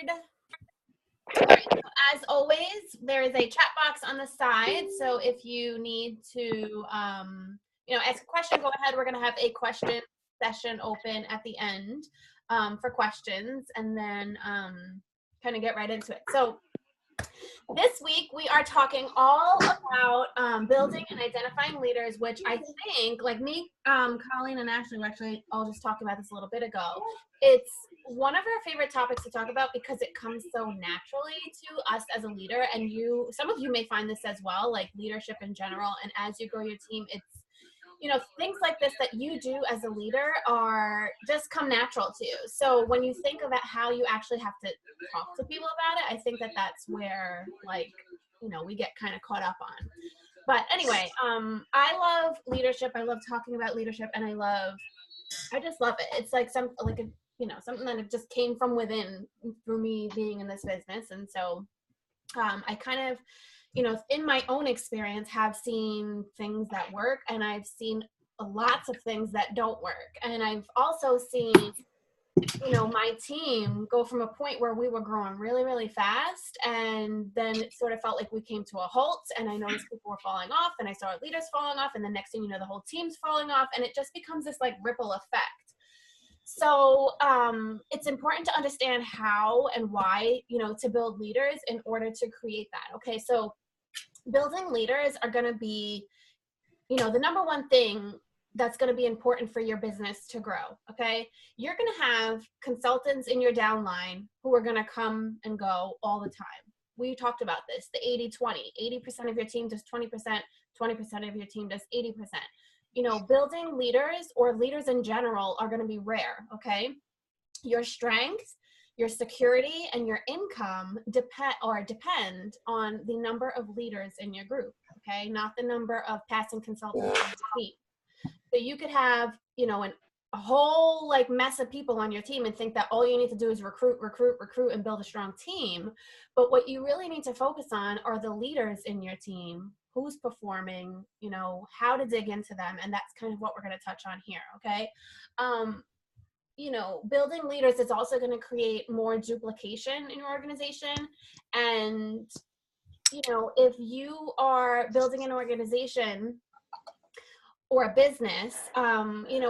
All right, so as always, there is a chat box on the side. So if you need to, ask a question, go ahead. We're going to have a question session open at the end for questions, and then kind of get right into it. So this week, we are talking all about building and identifying leaders, which I think, like me, Colleen, and Ashley were actually all just talking about this a little bit ago. It's one of our favorite topics to talk about because it comes so naturally to us as a leader. And some of you may find this as well, like leadership in general. And as you grow your team, it's things like this that you do as a leader are just come natural to you. So when you think about how you actually have to talk to people about it, I think that that's where we get kind of caught up on. But anyway, I love leadership. I love talking about leadership, and I just love it. It's like something that just came from within through me being in this business. And so I kind of, in my own experience, have seen things that work, and I've seen lots of things that don't work. And I've also seen, my team go from a point where we were growing really, really fast, and then it sort of felt like we came to a halt, and I noticed people were falling off, and I saw our leaders falling off, and the next thing you know, the whole team's falling off, and it just becomes this like ripple effect. So it's important to understand how and why, to build leaders in order to create that. Okay, so building leaders are going to be, the number one thing that's going to be important for your business to grow. Okay, you're going to have consultants in your downline who are going to come and go all the time. We talked about this, the 80-20. 80% of your team does 20%, 20% of your team does 80%. Building leaders or leaders in general are going to be rare. Okay, your strengths, your security, and your income depend on the number of leaders in your group. Okay, not the number of passing consultants on your team. So you could have, a whole like mess of people on your team and think that all you need to do is recruit, and build a strong team. But what you really need to focus on are the leaders in your team, who's performing, how to dig into them. And that's kind of what we're going to touch on here. Okay. Building leaders is also going to create more duplication in your organization. And, if you are building an organization or a business,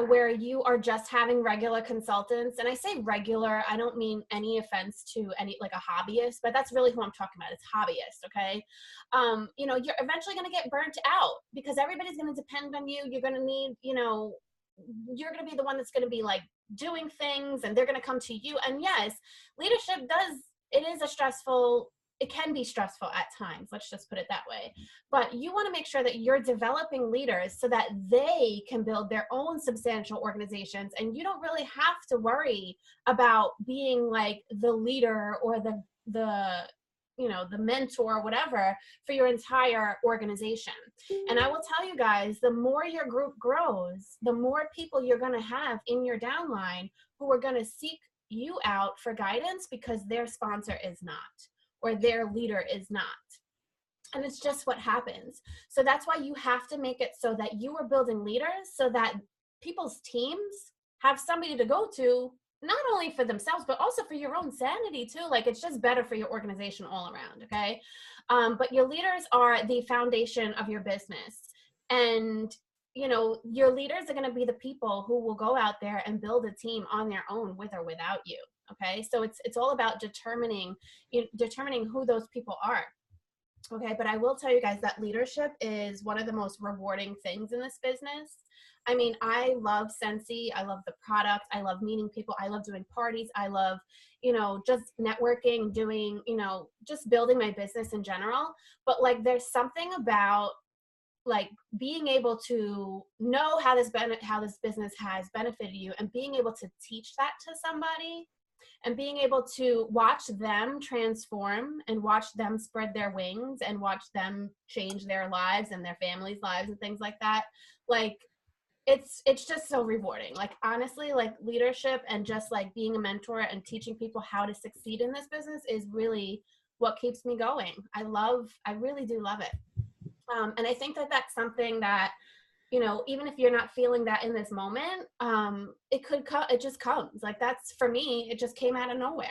where you are just having regular consultants, and I say regular, I don't mean any offense to any, like a hobbyist, but that's really who I'm talking about. It's hobbyist, okay? You're eventually going to get burnt out because everybody's going to depend on you. You're going to need, you're going to be the one that's going to be like doing things, and they're going to come to you. And yes, leadership it can be stressful at times. Let's just put it that way. But you want to make sure that you're developing leaders so that they can build their own substantial organizations. And you don't really have to worry about being like the leader or the mentor or whatever for your entire organization. And I will tell you guys, the more your group grows, the more people you're going to have in your downline who are going to seek you out for guidance because their sponsor is not, or their leader is not. And it's just what happens. So that's why you have to make it so that you are building leaders so that people's teams have somebody to go to, not only for themselves, but also for your own sanity too. Like, it's just better for your organization all around, okay? But your leaders are the foundation of your business. And your leaders are going to be the people who will go out there and build a team on their own with or without you. Okay, so it's all about determining who those people are. Okay, but I will tell you guys that leadership is one of the most rewarding things in this business. I mean, I love Scentsy. I love the product. I love meeting people. I love doing parties. I love, just networking, doing, just building my business in general. But like, there's something about like being able to know how this business has benefited you, and being able to teach that to somebody, and being able to watch them transform and watch them spread their wings and watch them change their lives and their families' lives and things like that. Like, it's just so rewarding. Like, honestly, like leadership and just like being a mentor and teaching people how to succeed in this business is really what keeps me going. I really do love it. And I think that that's something that, even if you're not feeling that in this moment, it just comes. Like, that's, for me, it just came out of nowhere.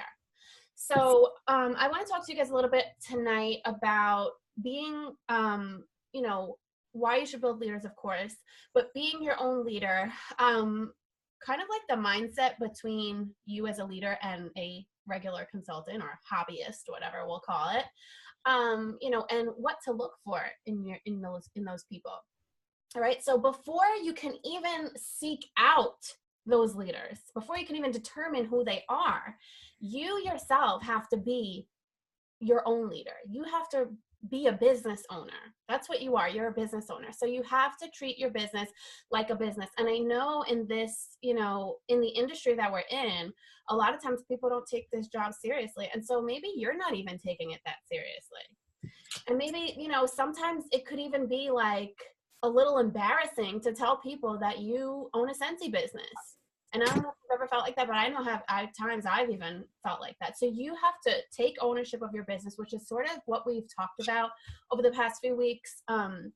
So I want to talk to you guys a little bit tonight about being, you know, why you should build leaders, of course, but being your own leader, kind of like the mindset between you as a leader and a regular consultant or hobbyist, whatever we'll call it, and what to look for in those people. All right. So before you can even seek out those leaders, before you can even determine who they are, you yourself have to be your own leader. You have to be a business owner. That's what you are. You're a business owner. So you have to treat your business like a business. And I know in this, in the industry that we're in, a lot of times people don't take this job seriously. And so maybe you're not even taking it that seriously. And maybe, sometimes it could even be like a little embarrassing to tell people that you own a Scentsy business. And I don't know if you've ever felt like that, but I know at times I've even felt like that. So you have to take ownership of your business, which is sort of what we've talked about over the past few weeks, and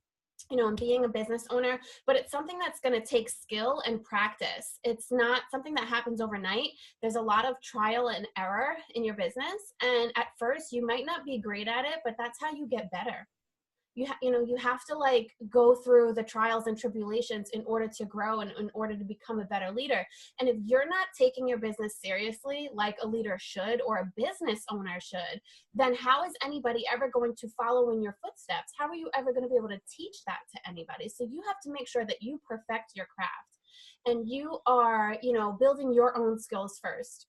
being a business owner, but it's something that's going to take skill and practice. It's not something that happens overnight. There's a lot of trial and error in your business. And at first you might not be great at it, but that's how you get better. You have to like go through the trials and tribulations in order to grow and in order to become a better leader. And if you're not taking your business seriously like a leader should or a business owner should, then how is anybody ever going to follow in your footsteps? How are you ever going to be able to teach that to anybody? So you have to make sure that you perfect your craft and you are, building your own skills first.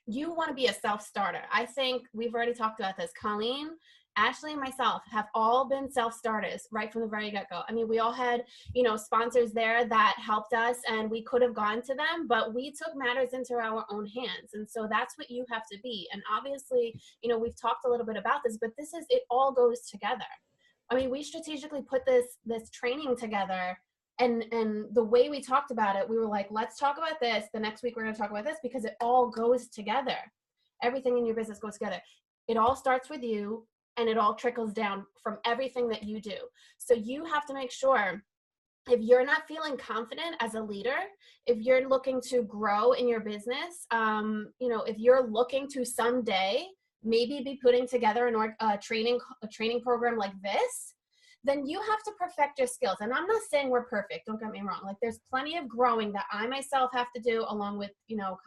You want to be a self-starter. I think we've already talked about this. Colleen, Ashley, and myself have all been self-starters right from the very get-go. I mean, we all had, sponsors there that helped us and we could have gone to them, but we took matters into our own hands. And so that's what you have to be. And obviously, we've talked a little bit about this, but it all goes together. I mean, we strategically put this training together. And the way we talked about it, we were like, let's talk about this. The next week, we're going to talk about this because it all goes together. Everything in your business goes together. It all starts with you and it all trickles down from everything that you do. So you have to make sure if you're not feeling confident as a leader, if you're looking to grow in your business, if you're looking to someday maybe be putting together a training program like this, then you have to perfect your skills. And I'm not saying we're perfect. Don't get me wrong. Like there's plenty of growing that I myself have to do along with,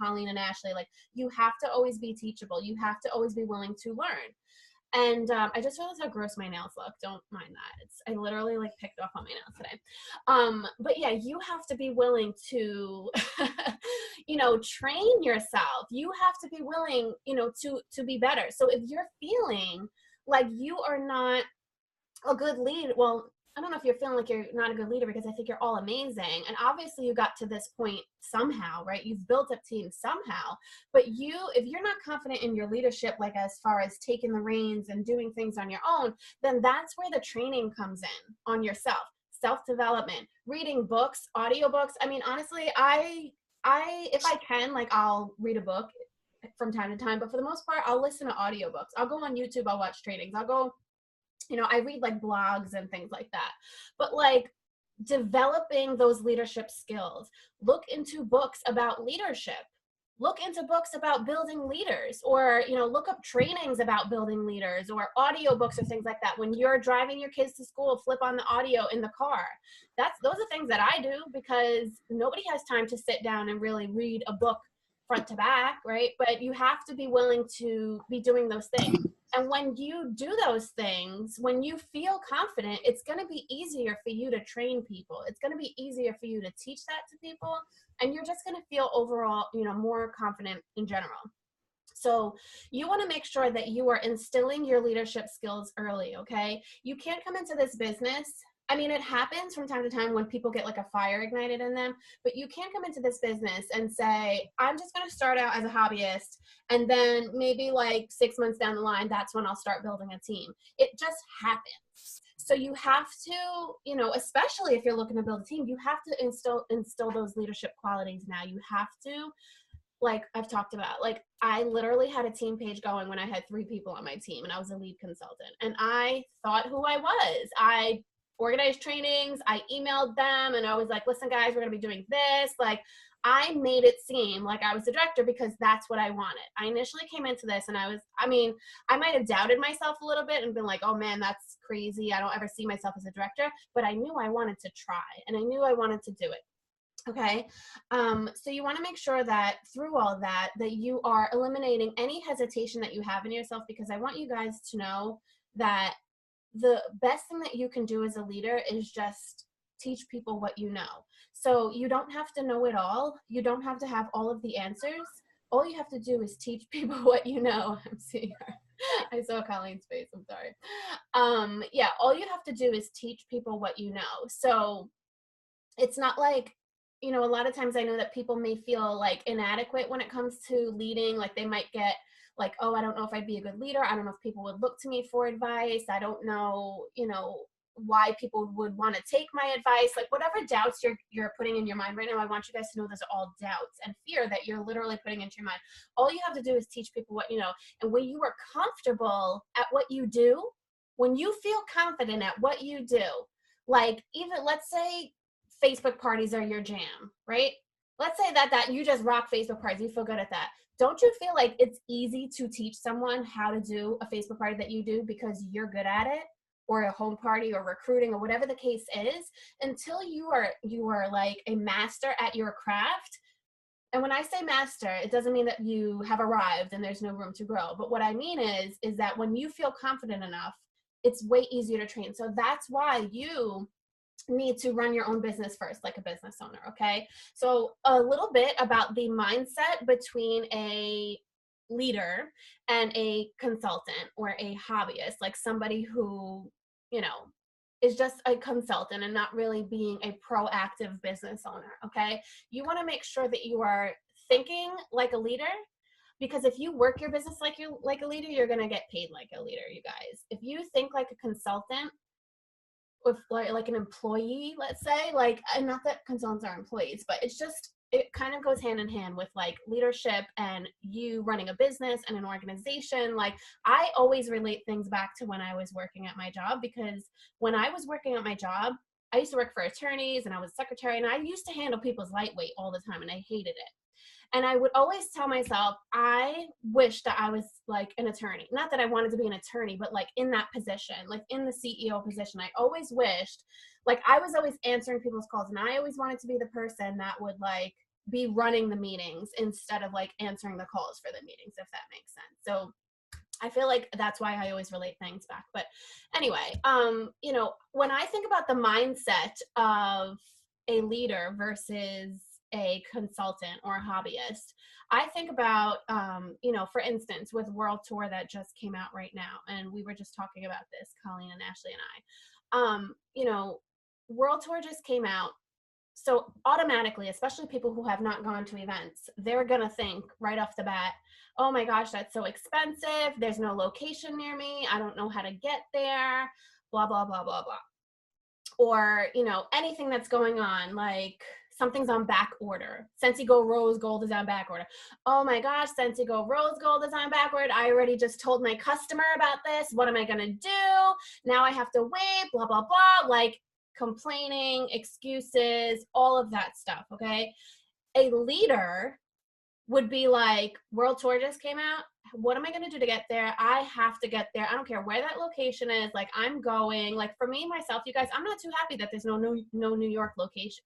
Colleen and Ashley. Like you have to always be teachable. You have to always be willing to learn. And I just realized how gross my nails look. Don't mind that. I literally like picked off on my nails today. But yeah, you have to be willing to, train yourself. You have to be willing, to be better. So if you're feeling like you are not a good lead, well, I don't know if you're feeling like you're not a good leader because I think you're all amazing. And obviously you got to this point somehow, right? You've built up teams somehow, but if you're not confident in your leadership, like as far as taking the reins and doing things on your own, then that's where the training comes in on yourself, self-development, reading books, audiobooks. I mean, honestly, if I can, like I'll read a book from time to time, but for the most part, I'll listen to audiobooks. I'll go on YouTube, I'll watch trainings. I'll go, I read like blogs and things like that, but like developing those leadership skills, look into books about leadership, look into books about building leaders, or, look up trainings about building leaders or audiobooks or things like that. When you're driving your kids to school, flip on the audio in the car. Those are things that I do because nobody has time to sit down and really read a book front to back, right? But you have to be willing to be doing those things. And when you do those things, when you feel confident, it's going to be easier for you to train people. It's going to be easier for you to teach that to people. And you're just going to feel overall, more confident in general. So you want to make sure that you are instilling your leadership skills early, okay? You can't come into this business. I mean, it happens from time to time when people get like a fire ignited in them, but you can't come into this business and say, I'm just going to start out as a hobbyist. And then maybe like 6 months down the line, that's when I'll start building a team. It just happens. So you have to, especially if you're looking to build a team, you have to instill those leadership qualities now. You have to, like I've talked about, like I literally had a team page going when I had 3 people on my team and I was a lead consultant and I thought who I was. I organized trainings. I emailed them and I was like, listen guys, we're going to be doing this. Like I made it seem like I was the director because that's what I wanted. I initially came into this and I might have doubted myself a little bit and been like, oh man, that's crazy. I don't ever see myself as a director, but I knew I wanted to try and I knew I wanted to do it. Okay. So you want to make sure that through all that you are eliminating any hesitation that you have in yourself, because I want you guys to know that the best thing that you can do as a leader is just teach people what you know. So you don't have to know it all. You don't have to have all of the answers. All you have to do is teach people what you know. I'm seeing her. I saw Colleen's face. I'm sorry. Yeah, all you have to do is teach people what you know. So it's not like, you know, a lot of times I know that people may feel like inadequate when it comes to leading. Like they might get like, oh, I don't know if I'd be a good leader. I don't know if people would look to me for advice. I don't know, you know, why people would want to take my advice. Like whatever doubts you're putting in your mind right now, I want you guys to know those are all doubts and fear that you're literally putting into your mind. All you have to do is teach people what you know. And when you are comfortable at what you do, when you feel confident at what you do, like even let's say Facebook parties are your jam, right? Let's say that you just rock Facebook parties. You feel good at that. Don't you feel like it's easy to teach someone how to do a Facebook party that you do because you're good at it, or a home party or recruiting or whatever the case is, until you are like a master at your craft. And when I say master, it doesn't mean that you have arrived and there's no room to grow. But what I mean is that when you feel confident enough, it's way easier to train. So that's why you need to run your own business first, like a business owner. Okay. So a little bit about the mindset between a leader and a consultant or a hobbyist, like somebody who, you know, is just a consultant and not really being a proactive business owner. Okay. You want to make sure that you are thinking like a leader, because if you work your business like a leader, you're going to get paid like a leader, you guys. If you think like a consultant, with like an employee, let's say, like, and not that consultants are employees, but it's just, it kind of goes hand in hand with like leadership and you running a business and an organization. Like I always relate things back to when I was working at my job, because when I was working at my job, I used to work for attorneys and I was a secretary, and I used to handle people's lightweight all the time and I hated it. And I would always tell myself, I wish that I was like an attorney. Not that I wanted to be an attorney, but like in that position, like in the CEO position. I always wished, like I was always answering people's calls, and I always wanted to be the person that would like be running the meetings instead of like answering the calls for the meetings, if that makes sense. So I feel like that's why I always relate things back. But anyway, you know, when I think about the mindset of a leader versus a consultant or a hobbyist, I think about, you know, for instance, with World Tour that just came out right now, and we were just talking about this, Colleen and Ashley and I, you know, World Tour just came out. So automatically, especially people who have not gone to events, they're going to think right off the bat, oh my gosh, that's so expensive. There's no location near me. I don't know how to get there, blah, blah, blah, blah, blah. Or, you know, anything that's going on, like something's on back order. Scentsy Go Rose Gold is on back order. Oh my gosh, Scentsy Go Rose Gold is on back order. I already just told my customer about this. What am I going to do? Now I have to wait, blah, blah, blah. Like complaining, excuses, all of that stuff, okay? A leader would be like, World Tour just came out. What am I going to do to get there? I have to get there. I don't care where that location is. Like I'm going. Like for me, myself, you guys, I'm not too happy that there's no New York location.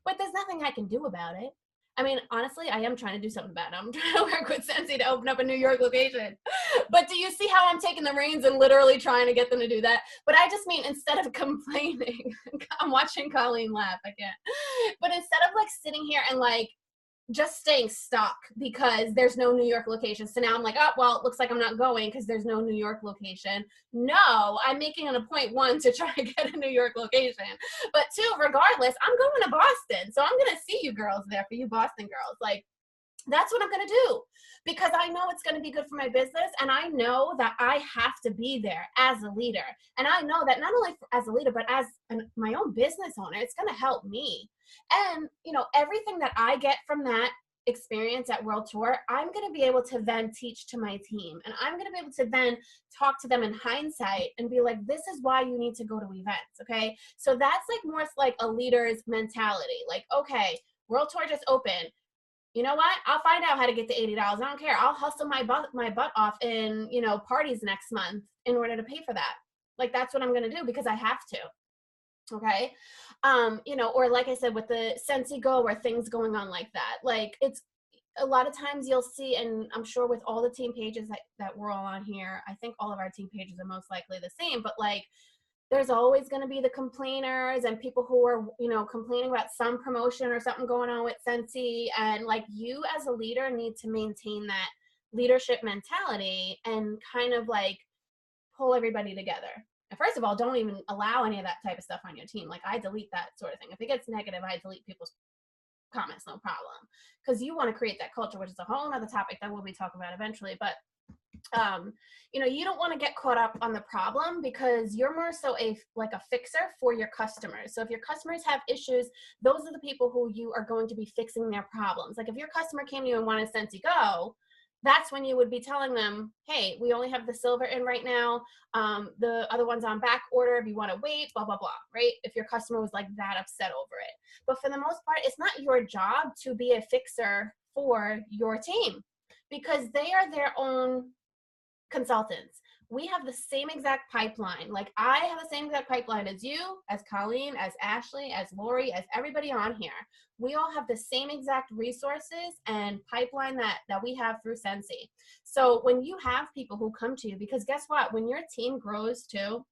But there's nothing I can do about it. I mean, honestly, I am trying to do something about it. I'm trying to work with Scentsy to open up a New York location. But do you see how I'm taking the reins and literally trying to get them to do that? But I just mean, instead of complaining, I'm watching Colleen laugh, I can't. But instead of like sitting here and like just staying stuck because there's no New York location. So now I'm like, oh, well, it looks like I'm not going because there's no New York location. No, I'm making it a point, one, to try to get a New York location. But two, regardless, I'm going to Boston. So I'm going to see you girls there, for you Boston girls. Like, that's what I'm going to do, because I know it's going to be good for my business. And I know that I have to be there as a leader. And I know that not only as a leader, but as my own business owner, it's going to help me. And, you know, everything that I get from that experience at World Tour, I'm going to be able to then teach to my team. And I'm going to be able to then talk to them in hindsight and be like, this is why you need to go to events. Okay. So that's like more like a leader's mentality. Like, okay, World Tour just opened. You know what? I'll find out how to get to $80. I don't care. I'll hustle my butt off in, you know, parties next month in order to pay for that. Like, that's what I'm going to do because I have to. Okay. You know, or like I said, with the Scentsy Go or things going on like that, like it's a lot of times you'll see, and I'm sure with all the team pages that we're all on here, I think all of our team pages are most likely the same, but like, there's always going to be the complainers and people who are, you know, complaining about some promotion or something going on with Scentsy. And like, you as a leader need to maintain that leadership mentality and kind of like pull everybody together. And first of all, don't even allow any of that type of stuff on your team. Like, I delete that sort of thing. If it gets negative, I delete people's comments, no problem. Because you want to create that culture, which is a whole other topic that we'll be talking about eventually. But you know, you don't want to get caught up on the problem because you're more so a fixer for your customers. So if your customers have issues, those are the people who you are going to be fixing their problems. Like if your customer came to you and wanted Scentsy Go, that's when you would be telling them, hey, we only have the silver in right now. The other one's on back order. If you want to wait, blah, blah, blah, right? If your customer was like that upset over it. But for the most part, it's not your job to be a fixer for your team because they are their own consultants. We have the same exact pipeline. Like I have the same exact pipeline as you, as Colleen, as Ashley, as Lori, as everybody on here. We all have the same exact resources and pipeline that we have through Scentsy. So when you have people who come to you, because guess what? When your team grows too,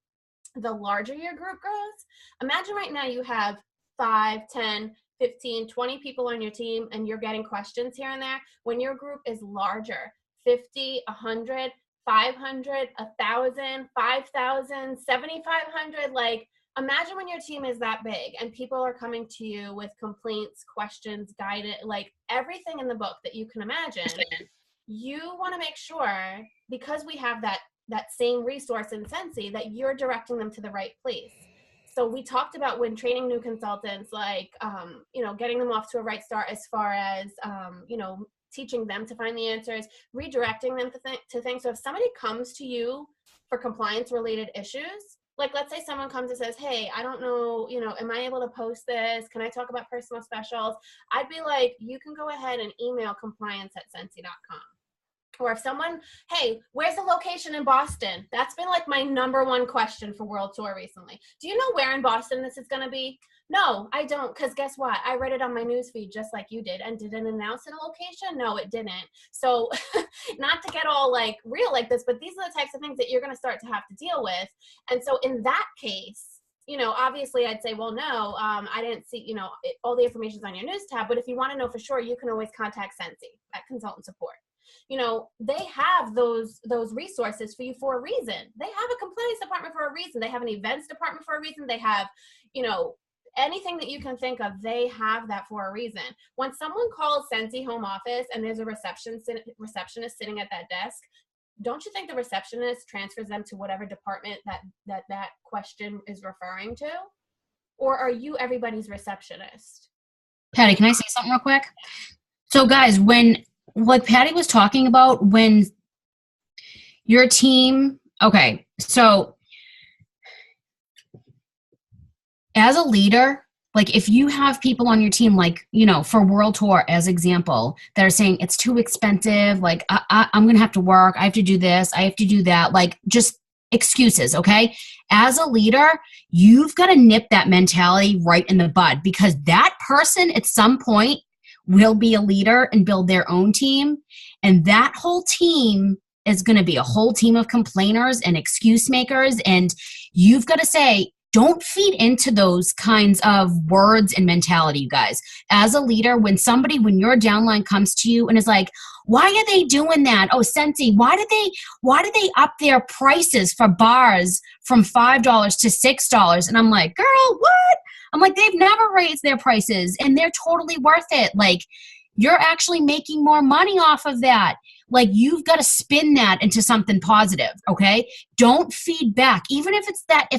the larger your group grows. Imagine right now you have 5, 10, 15, 20 people on your team and you're getting questions here and there. When your group is larger, 50, 100, 500, 1,000, 5,000, 7,500, like imagine when your team is that big and people are coming to you with complaints, questions, guidance, like everything in the book that you can imagine. You want to make sure, because we have that same resource in Scentsy, that you're directing them to the right place. So we talked about when training new consultants, like, you know, getting them off to a right start as far as, you know, teaching them to find the answers, redirecting them to things. So if somebody comes to you for compliance related issues, like let's say someone comes and says, hey, I don't know, you know, am I able to post this? Can I talk about personal specials? I'd be like, you can go ahead and email compliance@scentsy.com. Or if someone, hey, where's the location in Boston? That's been like my #1 question for World Tour recently. Do you know where in Boston this is going to be? No, I don't, because guess what? I read it on my newsfeed just like you did. And did it announce a location? No, it didn't. So not to get all like real like this, but these are the types of things that you're going to start to have to deal with. And so in that case, you know, obviously I'd say, well, no, I didn't see, you know, all the information's on your news tab. But if you want to know for sure, you can always contact Scentsy at consultant support. You know, they have those resources for you for a reason. They have a compliance department for a reason. They have an events department for a reason. They have, you know, anything that you can think of, they have that for a reason. When someone calls Scentsy home office and there's a receptionist sitting at that desk, don't you think the receptionist transfers them to whatever department that question is referring to? Or are you everybody's receptionist? Patty, can I say something real quick? So guys, when like Patty was talking about, when your team, okay, so as a leader, like if you have people on your team, like, you know, for World Tour as example, that are saying it's too expensive, like I'm going to have to work, I have to do this, I have to do that, like just excuses, okay? As a leader, you've got to nip that mentality right in the bud, because that person at some point will be a leader and build their own team. And that whole team is going to be a whole team of complainers and excuse makers. And you've got to say, don't feed into those kinds of words and mentality, you guys. As a leader, when your downline comes to you and is like, why are they doing that? Oh, Scentsy, why did they up their prices for bars from $5 to $6? And I'm like, girl, what? I'm like, they've never raised their prices and they're totally worth it. Like, you're actually making more money off of that. Like, you've got to spin that into something positive, okay? Don't feed back. Even if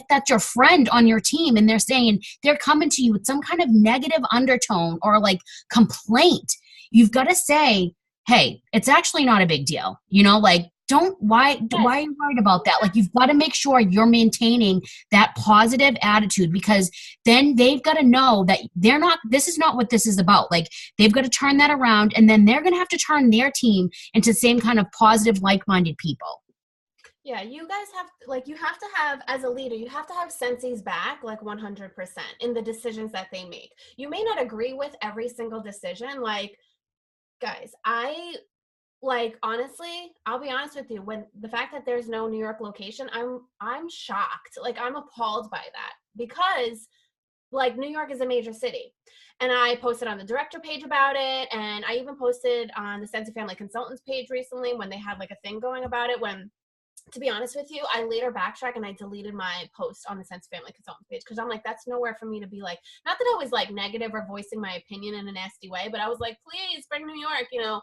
that's your friend on your team and they're coming to you with some kind of negative undertone or like complaint, you've got to say, hey, it's actually not a big deal. You know, like, why are you worried about that? Like, you've got to make sure you're maintaining that positive attitude, because then they've got to know that this is not what this is about. Like, they've got to turn that around, and then they're going to have to turn their team into the same kind of positive, like-minded people. Yeah, you guys have like you have to have as a leader, you have to have Scentsys back like 100% in the decisions that they make. You may not agree with every single decision. Like, guys, I like honestly, I'll be honest with you, when the fact that there's no New York location, I'm shocked. Like, I'm appalled by that because like New York is a major city. And I posted on the director page about it, and I even posted on the Scentsy Family Consultants page recently when they had like a thing going about it. When, to be honest with you, I later backtracked and I deleted my post on the Scentsy Family Consultants page because I'm like, that's nowhere for me to be like, not that I was like negative or voicing my opinion in a nasty way, but I was like, please bring New York, you know.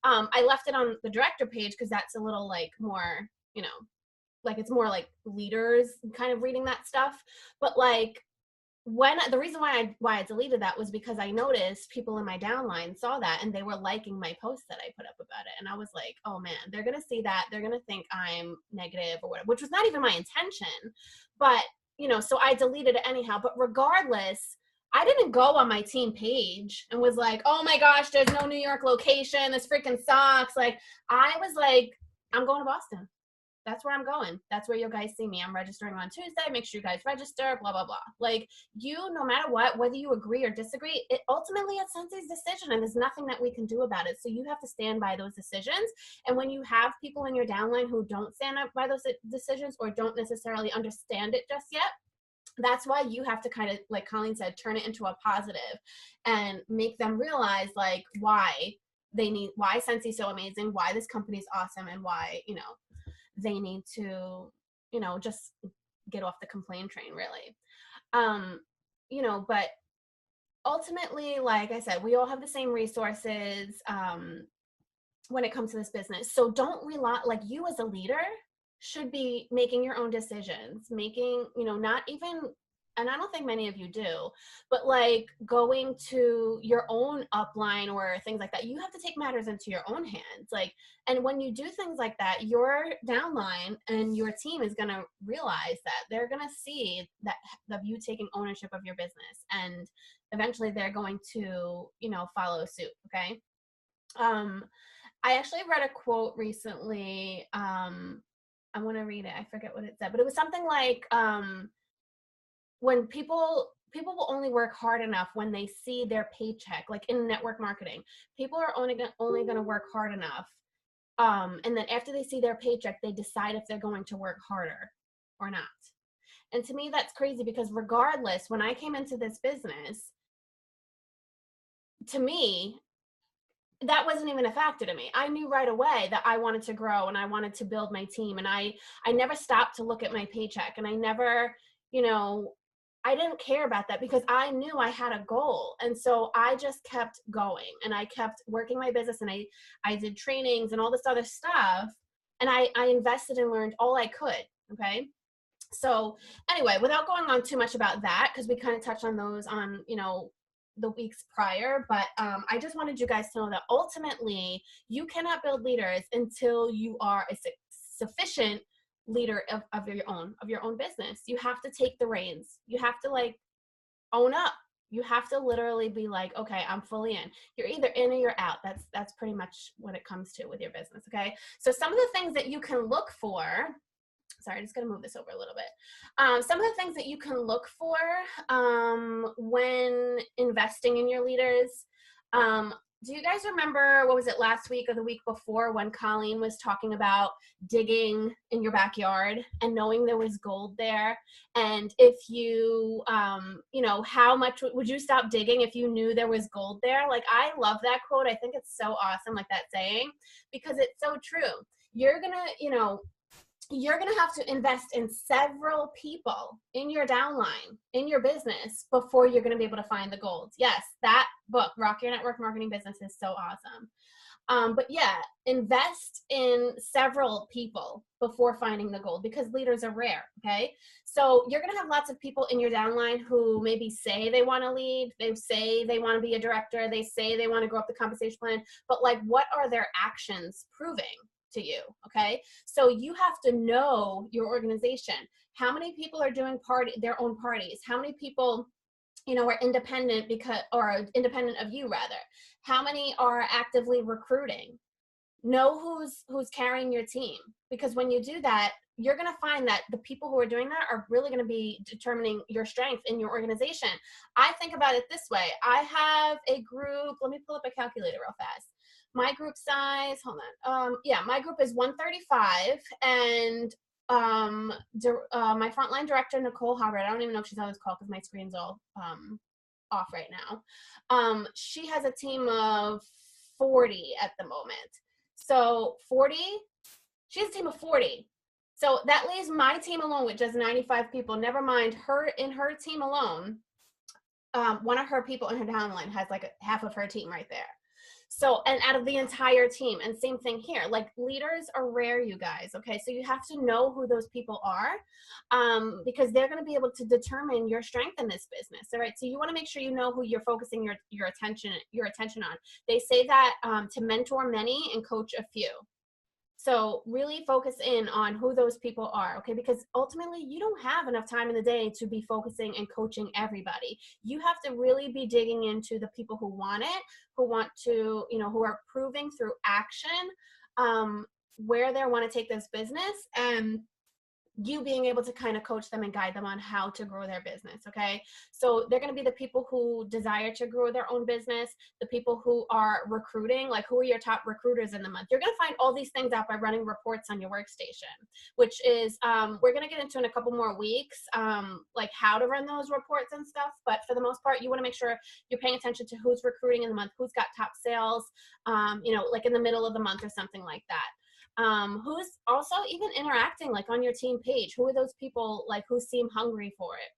I left it on the director page because that's a little like more, you know, like it's more like leaders kind of reading that stuff. But like, when the reason why I deleted that was because I noticed people in my downline saw that and they were liking my post that I put up about it, and I was like, oh man, they're gonna see that, they're gonna think I'm negative or whatever, which was not even my intention. But you know, so I deleted it anyhow. But regardless, I didn't go on my team page and was like, oh my gosh, there's no New York location, this freaking sucks. Like, I was like, I'm going to Boston. That's where I'm going. That's where you guys see me. I'm registering on Tuesday. Make sure you guys register, blah, blah, blah. Like, you, no matter what, whether you agree or disagree, it ultimately it's Sensei's decision, and there's nothing that we can do about it. So you have to stand by those decisions. And when you have people in your downline who don't stand up by those decisions or don't necessarily understand it just yet, that's why you have to kind of, like Colleen said, turn it into a positive and make them realize like why Sensei's so amazing, why this company's awesome, and why, you know, they need to, you know, just get off the complaint train, really. You know, but ultimately, like I said, we all have the same resources when it comes to this business. So don't rely, like, you as a leader should be making your own decisions, making, you know, not even, and I don't think many of you do, but like going to your own upline or things like that, you have to take matters into your own hands. Like, and when you do things like that, your downline and your team is going to realize that they're going to see that of you taking ownership of your business, and eventually they're going to, you know, follow suit. Okay. I actually read a quote recently. I want to read it. I forget what it said, but it was something like, when people will only work hard enough when they see their paycheck. Like in network marketing, people are only going to work hard enough, and then after they see their paycheck, they decide if they're going to work harder or not. And to me, that's crazy, because regardless, when I came into this business, to me, that wasn't even a factor to me. I knew right away that I wanted to grow and I wanted to build my team, and I never stopped to look at my paycheck, and I never, you know, I didn't care about that because I knew I had a goal. And so I just kept going and I kept working my business, and I did trainings and all this other stuff, and I invested and learned all I could. Okay. So anyway, without going on too much about that, because we kind of touched on those on, you know, the weeks prior, but I just wanted you guys to know that ultimately you cannot build leaders until you are a sufficient leader of your own business. You have to take the reins. You have to like own up. You have to literally be like, okay, I'm fully in. You're either in or you're out. That's pretty much what it comes to with your business. Okay. So some of the things that you can look for, sorry, I'm just going to move this over a little bit. Some of the things that you can look for when investing in your leaders. Do you guys remember, what was it, last week or the week before, when Colleen was talking about digging in your backyard and knowing there was gold there? And if you, you know, how much would you stop digging if you knew there was gold there? Like, I love that quote. I think it's so awesome, like that saying, because it's so true. You're going to, you know, you're going to have to invest in several people in your downline, in your business, before you're going to be able to find the gold. Yes, that book, Rock Your Network Marketing Business, is so awesome. But yeah, invest in several people before finding the gold, because leaders are rare. Okay. So you're going to have lots of people in your downline who maybe say they want to lead. They say they want to be a director. They say they want to grow up the compensation plan, but like, what are their actions proving? to you. Okay. So you have to know your organization. How many people are doing their own parties? How many people, are independent or independent of you rather? How many are actively recruiting? Know who's carrying your team, because when you do that, you're going to find that the people who are doing that are really going to be determining your strength in your organization. I think about it this way. I have a group. Let me pull up a calculator real fast. My group size, hold on. My group is 135, and my frontline director, Nicole Hubbard, I don't even know if she's on this call because my screen's all off right now. She has a team of 40 at the moment. So 40, she has a team of 40. So that leaves my team alone, which is 95 people. Never mind her team alone. One of her people in her downline has like half of her team right there. So, and out of the entire team, and same thing here, like leaders are rare, you guys. Okay. So you have to know who those people are, because they're going to be able to determine your strength in this business. All right. So you want to make sure you know who you're focusing your attention on. They say that, to mentor many and coach a few. So really focus in on who those people are, okay? Because ultimately you don't have enough time in the day to be focusing and coaching everybody. You have to really be digging into the people who want it, who want to, who are proving through action, where they want to take this business, and you being able to kind of coach them and guide them on how to grow their business. Okay. So they're going to be the people who desire to grow their own business, the people who are recruiting, like who are your top recruiters in the month. You're going to find all these things out by running reports on your workstation, which is, we're going to get into in a couple more weeks, like how to run those reports and stuff. But for the most part, you want to make sure you're paying attention to who's recruiting in the month, who's got top sales, like in the middle of the month or something like that. Who's also even interacting like on your team page. Who are those people like who seem hungry for it,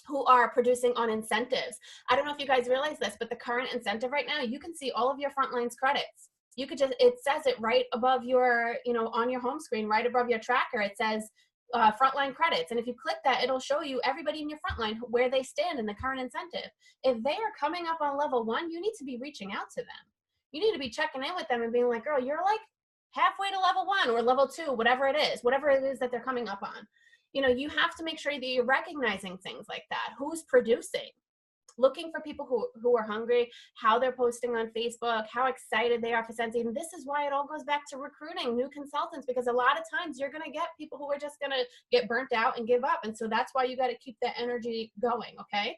who are producing on incentives? I don't know if you guys realize this, but the current incentive right now, you can see all of your frontline's credits. You could it says it right above your, on your home screen, right above your tracker. It says frontline credits. And if you click that, it'll show you everybody in your frontline where they stand in the current incentive. If they are coming up on level 1, you need to be reaching out to them. You need to be checking in with them and being like, girl, you're like halfway to level 1 or level 2, whatever it is that they're coming up on. You have to make sure that you're recognizing things like that. Who's producing? Looking for people who are hungry, how they're posting on Facebook, how excited they are for Scentsy. And this is why it all goes back to recruiting new consultants, because a lot of times you're going to get people who are just going to get burnt out and give up. And so that's why you got to keep that energy going. Okay.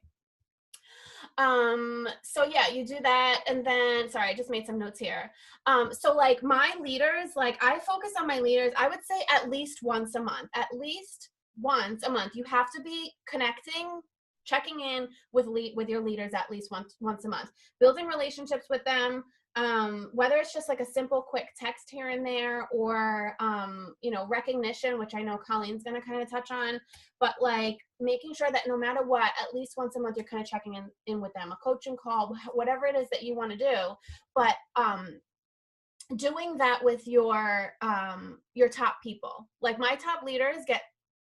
So yeah, you do that. And then, sorry, I just made some notes here. So like my leaders, like I focus on my leaders, I would say at least once a month, you have to be connecting, checking in with your leaders at least once a month, building relationships with them. Whether it's just like a simple quick text here and there, or recognition, which I know Colleen's going to kind of touch on, but like making sure that no matter what, at least once a month you're kind of checking in with them, a coaching call, whatever it is that you want to do. But doing that with your top people, like my top leaders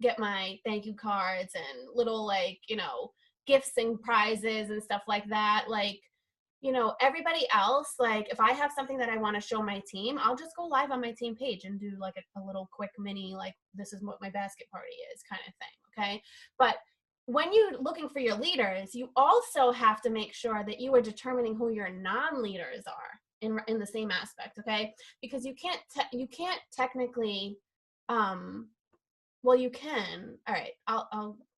get my thank you cards and little like gifts and prizes and stuff like that. Like everybody else, like if I have something that I want to show my team, I'll just go live on my team page and do like a little quick mini, like this is what my basket party is kind of thing. Okay. But when you're looking for your leaders, you also have to make sure that you are determining who your non-leaders are in the same aspect. Okay. Because you can't technically, well, you can. All right.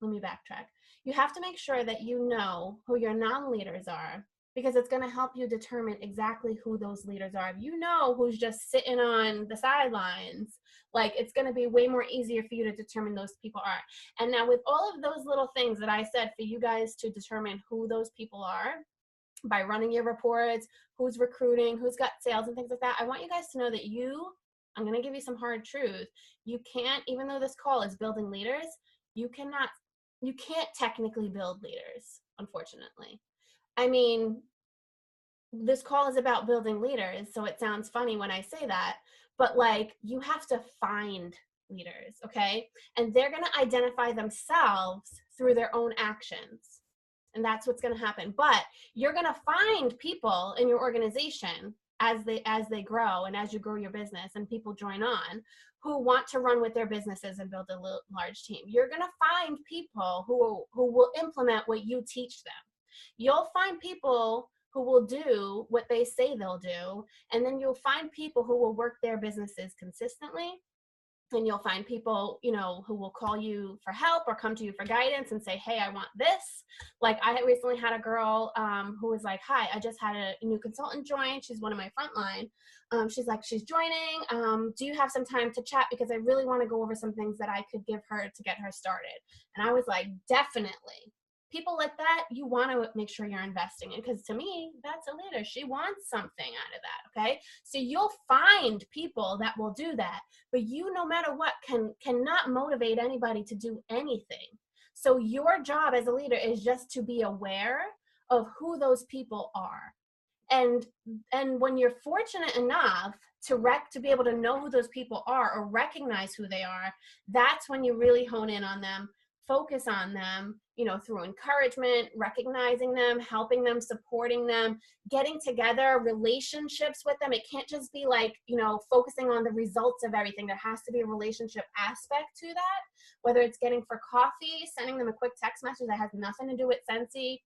Let me backtrack. You have to make sure that you know who your non-leaders are, because it's going to help you determine exactly who those leaders are. If you know who's just sitting on the sidelines, like it's going to be way more easier for you to determine those people are. And now with all of those little things that I said for you guys to determine who those people are by running your reports, who's recruiting, who's got sales and things like that, I want you guys to know that I'm going to give you some hard truth. You can't, even though this call is building leaders, you can't technically build leaders, unfortunately. I mean, this call is about building leaders, so it sounds funny when I say that, but like you have to find leaders, okay? And they're going to identify themselves through their own actions. And that's what's going to happen. But you're going to find people in your organization as they grow and as you grow your business and people join on who want to run with their businesses and build a large team. You're going to find people who will implement what you teach them. You'll find people who will do what they say they'll do, and then you'll find people who will work their businesses consistently. And you'll find people, you know, who will call you for help or come to you for guidance and say, hey, I want this. Like I recently had a girl who was like, hi, I just had a new consultant join. She's one of my frontline. She's like, she's joining. Do you have some time to chat? Because I really want to go over some things that I could give her to get her started. And I was like, definitely. People like that, you want to make sure you're investing in, because to me, that's a leader. She wants something out of that, okay? So you'll find people that will do that, but you, no matter what, cannot motivate anybody to do anything. So your job as a leader is just to be aware of who those people are. And when you're fortunate enough to be able to know who those people are or recognize who they are, that's when you really hone in on them, focus on them, you know, through encouragement, recognizing them, helping them, supporting them, getting together, relationships with them. It can't just be like, you know, focusing on the results of everything. There has to be a relationship aspect to that, whether it's getting for coffee, sending them a quick text message that has nothing to do with Scentsy,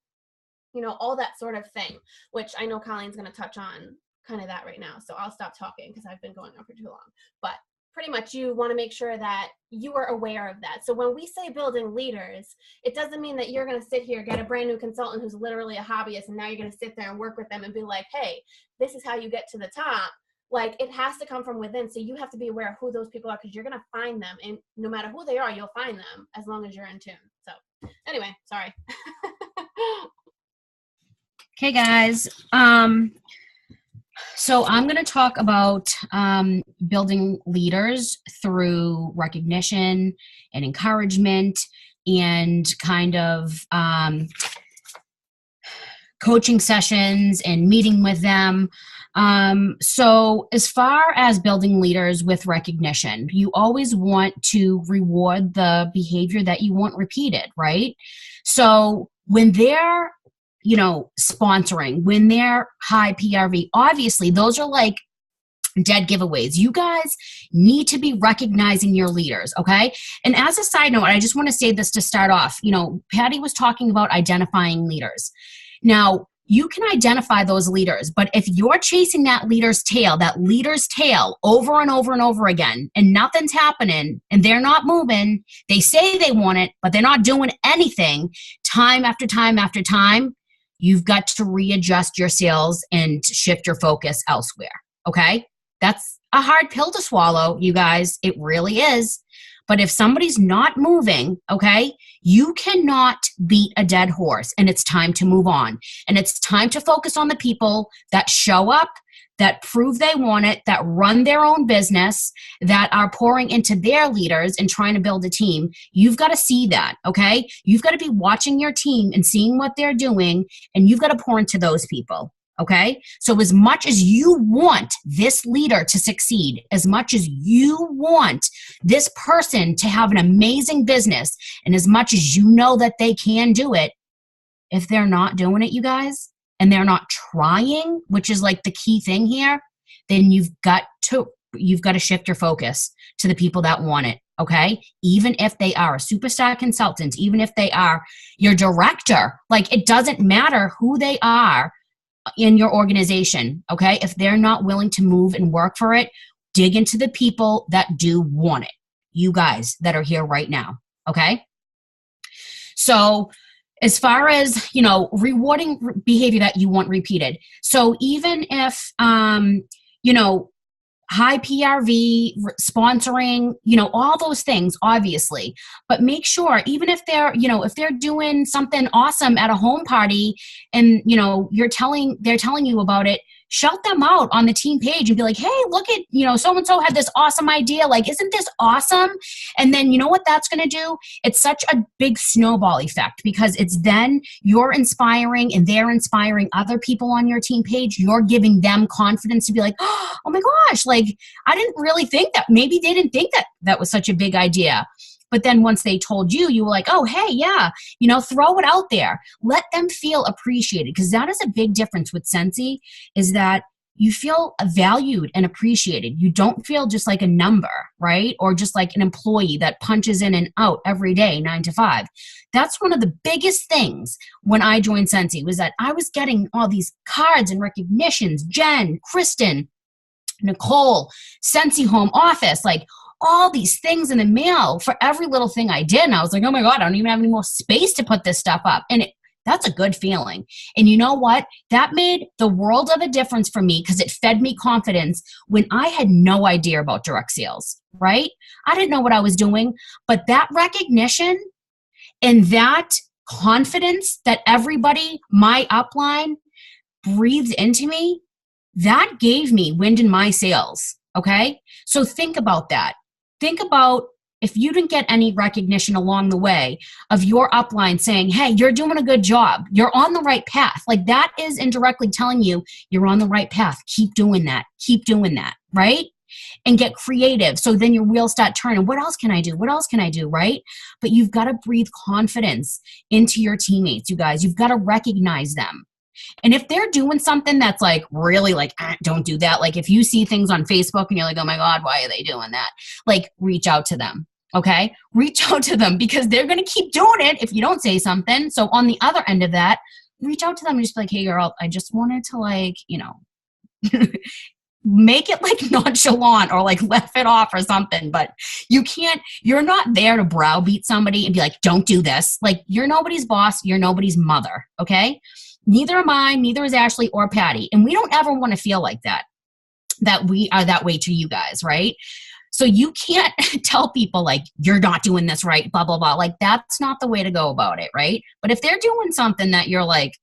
you know, all that sort of thing, which I know Colleen's going to touch on kind of that right now. So I'll stop talking because I've been going on for too long. But pretty much you want to make sure that you are aware of that. So when we say building leaders, it doesn't mean that you're going to sit here, get a brand new consultant who's literally a hobbyist, and now you're going to sit there and work with them and be like, hey, this is how you get to the top. Like, it has to come from within. So you have to be aware of who those people are, because you're going to find them. And no matter who they are, you'll find them as long as you're in tune. So anyway, sorry. Okay, guys. So I'm going to talk about building leaders through recognition and encouragement and kind of coaching sessions and meeting with them. So as far as building leaders with recognition, you always want to reward the behavior that you want repeated, right? So when they're, you know, sponsoring, when they're high PRV, obviously those are like dead giveaways. You guys need to be recognizing your leaders, okay? And as a side note, I just want to say this to start off, you know, Patty was talking about identifying leaders. Now, you can identify those leaders, but if you're chasing that leader's tail over and over and over again, and nothing's happening, and they're not moving, they say they want it, but they're not doing anything, time after time after time, you've got to readjust your sails and shift your focus elsewhere, okay? That's a hard pill to swallow, you guys. It really is. But if somebody's not moving, okay, you cannot beat a dead horse, and it's time to move on. And it's time to focus on the people that show up, that prove they want it, that run their own business, that are pouring into their leaders and trying to build a team. You've got to see that, okay? You've got to be watching your team and seeing what they're doing, and you've got to pour into those people, okay? So as much as you want this leader to succeed, as much as you want this person to have an amazing business, and as much as you know that they can do it, if they're not doing it, you guys, and they're not trying, which is like the key thing here, then you've got to shift your focus to the people that want it, okay? Even if they are a superstar consultant, even if they are your director, like, it doesn't matter who they are in your organization, okay? If they're not willing to move and work for it, dig into the people that do want it, you guys that are here right now, okay? So as far as, you know, rewarding behavior that you want repeated. So even if, you know, high PRV, sponsoring, you know, all those things, obviously, but make sure, even if they're, you know, if they're doing something awesome at a home party and, you know, they're telling you about it, shout them out on the team page and be like, hey, look at, you know, so-and-so had this awesome idea. Like, isn't this awesome? And then you know what that's going to do? It's such a big snowball effect, because it's then you're inspiring and they're inspiring other people on your team page. You're giving them confidence to be like, oh my gosh, like, I didn't really think that. Maybe they didn't think that that was such a big idea. But then once they told you, you were like, oh, hey, yeah, you know, throw it out there. Let them feel appreciated, because that is a big difference with Scentsy, is that you feel valued and appreciated. You don't feel just like a number, right? Or just like an employee that punches in and out every day, 9 to 5. That's one of the biggest things when I joined Scentsy, was that I was getting all these cards and recognitions. Jen, Kristen, Nicole, Scentsy Home Office, like all these things in the mail for every little thing I did. And I was like, oh my God, I don't even have any more space to put this stuff up. And that's a good feeling. And you know what? That made the world of a difference for me, because it fed me confidence when I had no idea about direct sales, right? I didn't know what I was doing, but that recognition and that confidence that everybody, my upline, breathed into me, that gave me wind in my sails. Okay. So think about that. Think about if you didn't get any recognition along the way of your upline saying, hey, you're doing a good job, you're on the right path. Like, that is indirectly telling you you're on the right path. Keep doing that. Keep doing that. Right. And get creative. So then your wheels start turning. What else can I do? What else can I do? Right. But you've got to breathe confidence into your teammates, you guys. You've got to recognize them. And if they're doing something that's like really like, don't do that. Like, if you see things on Facebook and you're like, oh my God, why are they doing that? Like, reach out to them. Okay. Reach out to them, because they're going to keep doing it if you don't say something. So on the other end of that, reach out to them and just be like, hey girl, I just wanted to, like, make it like nonchalant or like laugh it off or something. But you're not there to browbeat somebody and be like, don't do this. Like, you're nobody's boss. You're nobody's mother. Okay. Neither am I, neither is Ashley or Patty. And we don't ever want to feel like that we are that way to you guys, right? So you can't tell people like, you're not doing this right, blah, blah, blah. Like, that's not the way to go about it, right? But if they're doing something that you're like,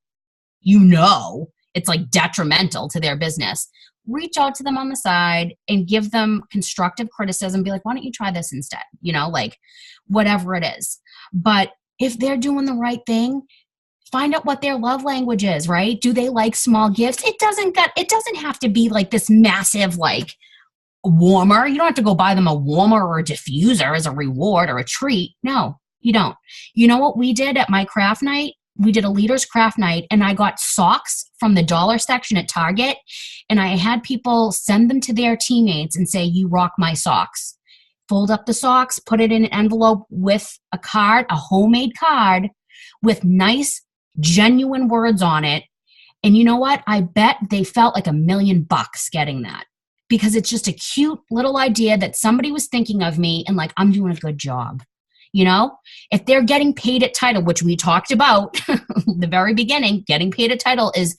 it's like detrimental to their business, reach out to them on the side and give them constructive criticism. Be like, why don't you try this instead? Like, whatever it is. But if they're doing the right thing, find out what their love language is, right? Do they like small gifts? It doesn't have to be like this massive, like, warmer. You don't have to go buy them a warmer or a diffuser as a reward or a treat. No, you don't. You know what we did at my craft night? We did a leaders craft night, and I got socks from the dollar section at Target, and I had people send them to their teammates and say, you rock my socks. Fold up the socks, put it in an envelope with a card, a homemade card with nice, genuine words on it. And you know what? I bet they felt like $1 million getting that, because it's just a cute little idea that somebody was thinking of me and like, I'm doing a good job. If they're getting paid at title, which we talked about the very beginning, getting paid at title is